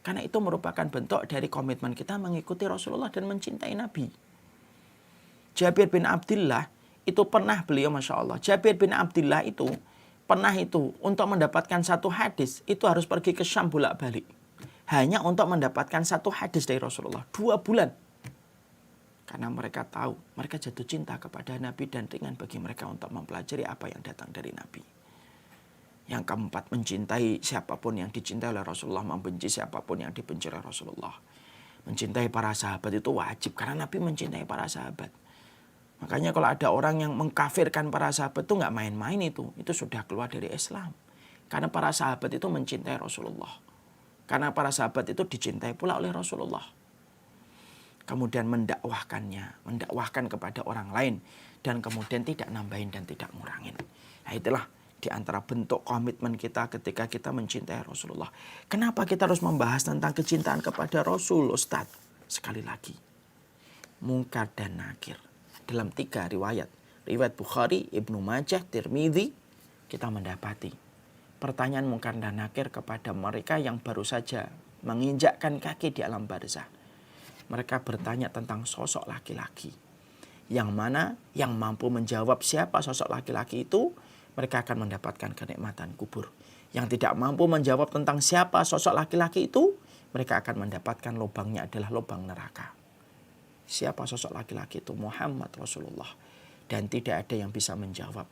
Karena itu merupakan bentuk dari komitmen kita mengikuti Rasulullah dan mencintai Nabi. Jabir bin Abdullah itu pernah beliau, Masya Allah. Jabir bin Abdullah itu pernah itu untuk mendapatkan satu hadis, itu harus pergi ke Syam bolak-balik. Hanya untuk mendapatkan satu hadis dari Rasulullah. 2 bulan. Karena mereka tahu, mereka jatuh cinta kepada Nabi dan ringan bagi mereka untuk mempelajari apa yang datang dari Nabi. Yang keempat, mencintai siapapun yang dicintai oleh Rasulullah, membenci siapapun yang dibenci oleh Rasulullah. Mencintai para sahabat itu wajib, karena Nabi mencintai para sahabat. Makanya kalau ada orang yang mengkafirkan para sahabat itu nggak main-main itu sudah keluar dari Islam. Karena para sahabat itu mencintai Rasulullah. Karena para sahabat itu dicintai pula oleh Rasulullah. Kemudian mendakwahkan kepada orang lain. Dan kemudian tidak nambahin dan tidak ngurangin. Nah itulah di antara bentuk komitmen kita ketika kita mencintai Rasulullah. Kenapa kita harus membahas tentang kecintaan kepada Rasul, Ustadz? Sekali lagi, mungkar dan nakir. Dalam 3 riwayat. Riwayat Bukhari, Ibnu Majah, Tirmidzi, kita mendapati pertanyaan mungkar dan nakir kepada mereka yang baru saja menginjakkan kaki di alam barzah. Mereka bertanya tentang sosok laki-laki. Yang mana yang mampu menjawab siapa sosok laki-laki itu, mereka akan mendapatkan kenikmatan kubur. Yang tidak mampu menjawab tentang siapa sosok laki-laki itu, mereka akan mendapatkan lubangnya adalah lubang neraka. Siapa sosok laki-laki itu? Muhammad Rasulullah. Dan tidak ada yang bisa menjawab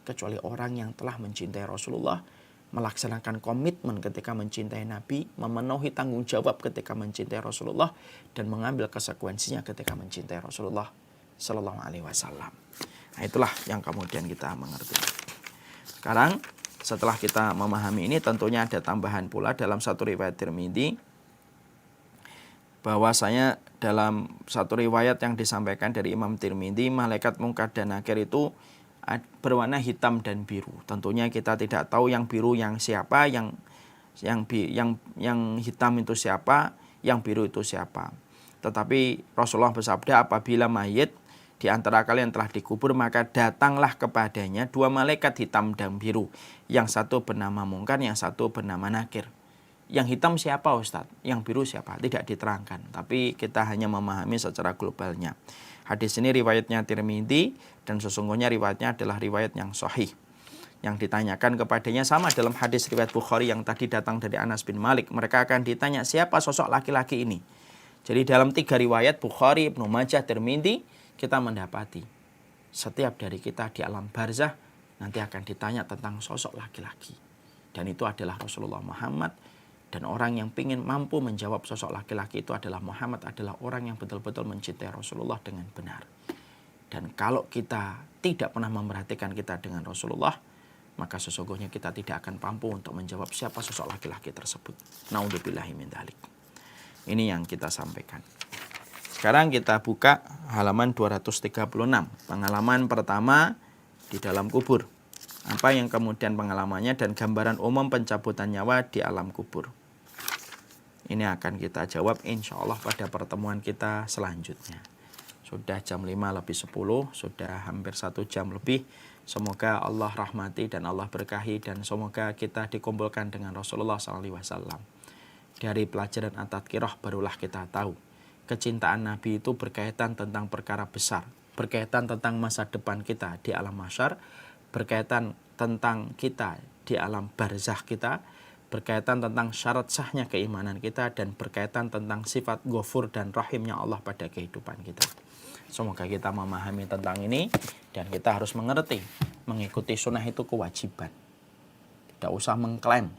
kecuali orang yang telah mencintai Rasulullah, melaksanakan komitmen ketika mencintai Nabi, memenuhi tanggung jawab ketika mencintai Rasulullah, dan mengambil konsekuensinya ketika mencintai Rasulullah Sallallahu Alaihi Wasallam. Nah itulah yang kemudian kita mengerti. Sekarang setelah kita memahami ini, tentunya ada tambahan pula dalam satu riwayat Tirmidzi bahwasanya dalam satu riwayat yang disampaikan dari Imam Tirmidzi, malaikat Munkar dan Nakir itu berwarna hitam dan biru. Tentunya kita tidak tahu yang biru yang siapa, yang hitam itu siapa, yang biru itu siapa. Tetapi Rasulullah bersabda, apabila mayit di antara kalian telah dikubur, maka datanglah kepadanya dua malaikat hitam dan biru. Yang satu bernama Munkar, yang satu bernama Nakir. Yang hitam siapa Ustadz? Yang biru siapa? Tidak diterangkan. Tapi kita hanya memahami secara globalnya. Hadis ini riwayatnya Tirmidzi dan sesungguhnya riwayatnya adalah riwayat yang sahih. Yang ditanyakan kepadanya sama dalam hadis riwayat Bukhari yang tadi datang dari Anas bin Malik. Mereka akan ditanya siapa sosok laki-laki ini. Jadi dalam 3 riwayat Bukhari, Ibnu Majah, Tirmidzi, kita mendapati setiap dari kita di alam barzah nanti akan ditanya tentang sosok laki-laki. Dan itu adalah Rasulullah Muhammad. Dan orang yang ingin mampu menjawab sosok laki-laki itu adalah Muhammad, adalah orang yang betul-betul mencintai Rasulullah dengan benar. Dan kalau kita tidak pernah memperhatikan kita dengan Rasulullah, maka sesungguhnya kita tidak akan mampu untuk menjawab siapa sosok laki-laki tersebut. Naudzubillahi min dzalik. Ini yang kita sampaikan. Sekarang kita buka halaman 236. Pengalaman pertama di dalam kubur. Apa yang kemudian pengalamannya dan gambaran umum pencabutan nyawa di alam kubur. Ini akan kita jawab insya Allah pada pertemuan kita selanjutnya. Sudah jam 5:10, sudah hampir 1 jam lebih. Semoga Allah rahmati dan Allah berkahi dan semoga kita dikumpulkan dengan Rasulullah SAW. Dari pelajaran At-Tadhkirah barulah kita tahu kecintaan Nabi itu berkaitan tentang perkara besar, berkaitan tentang masa depan kita di alam mahsyar, berkaitan tentang kita di alam barzakh kita, berkaitan tentang syarat sahnya keimanan kita, dan berkaitan tentang sifat Ghafur dan Rahimnya Allah pada kehidupan kita. Semoga kita memahami tentang ini dan kita harus mengerti mengikuti sunnah itu kewajiban. Tidak usah mengklaim.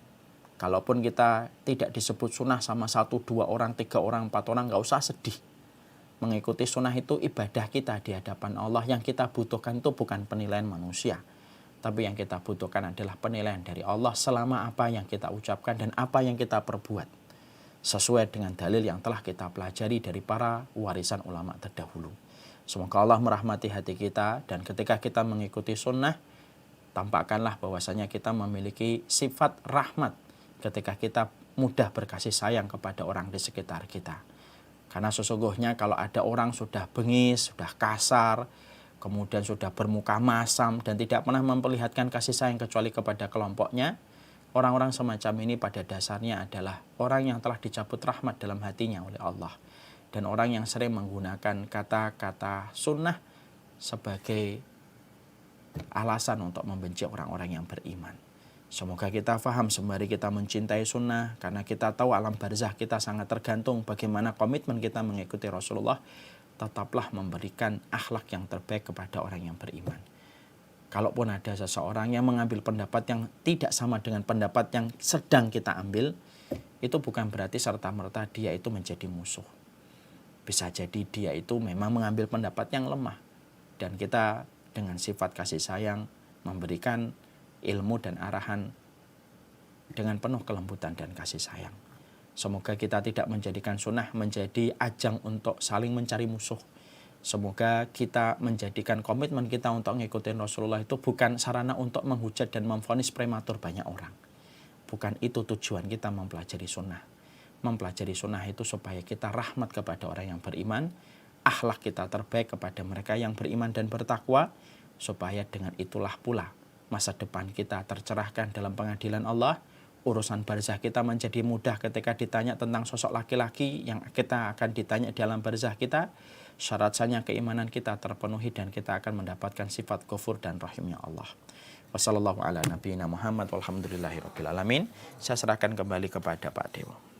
Kalaupun kita tidak disebut sunnah sama 1, 2 orang, 3 orang, 4 orang, nggak usah sedih. Mengikuti sunnah itu ibadah kita di hadapan Allah. Yang kita butuhkan itu bukan penilaian manusia, tapi yang kita butuhkan adalah penilaian dari Allah selama apa yang kita ucapkan dan apa yang kita perbuat. Sesuai dengan dalil yang telah kita pelajari dari para warisan ulama terdahulu. Semoga Allah merahmati hati kita dan ketika kita mengikuti sunnah, tampakkanlah bahwasanya kita memiliki sifat rahmat ketika kita mudah berkasih sayang kepada orang di sekitar kita. Karena sesungguhnya kalau ada orang sudah bengis, sudah kasar, kemudian sudah bermuka masam dan tidak pernah memperlihatkan kasih sayang kecuali kepada kelompoknya, orang-orang semacam ini pada dasarnya adalah orang yang telah dicabut rahmat dalam hatinya oleh Allah. Dan orang yang sering menggunakan kata-kata sunnah sebagai alasan untuk membenci orang-orang yang beriman. Semoga kita faham sembari kita mencintai sunnah, karena kita tahu alam barzah kita sangat tergantung bagaimana komitmen kita mengikuti Rasulullah. Tetaplah memberikan akhlak yang terbaik kepada orang yang beriman. Kalaupun ada seseorang yang mengambil pendapat yang tidak sama dengan pendapat yang sedang kita ambil, itu bukan berarti serta-merta dia itu menjadi musuh. Bisa jadi dia itu memang mengambil pendapat yang lemah. Dan kita dengan sifat kasih sayang memberikan ilmu dan arahan dengan penuh kelembutan dan kasih sayang. Semoga kita tidak menjadikan sunnah menjadi ajang untuk saling mencari musuh. Semoga kita menjadikan komitmen kita untuk ngikutin Rasulullah itu bukan sarana untuk menghujat dan memvonis prematur banyak orang. Bukan itu tujuan kita mempelajari sunnah. Mempelajari sunnah itu supaya kita rahmat kepada orang yang beriman, akhlak kita terbaik kepada mereka yang beriman dan bertakwa, supaya dengan itulah pula masa depan kita tercerahkan dalam pengadilan Allah. Urusan barzah kita menjadi mudah ketika ditanya tentang sosok laki-laki yang kita akan ditanya di alam barzah kita. Syarat sahnya keimanan kita terpenuhi dan kita akan mendapatkan sifat Ghafur dan Rahimnya Allah. Wassallallahu ala nabiyina Muhammad walhamdulillahi rabbil alamin. Saya serahkan kembali kepada Pak Dewo.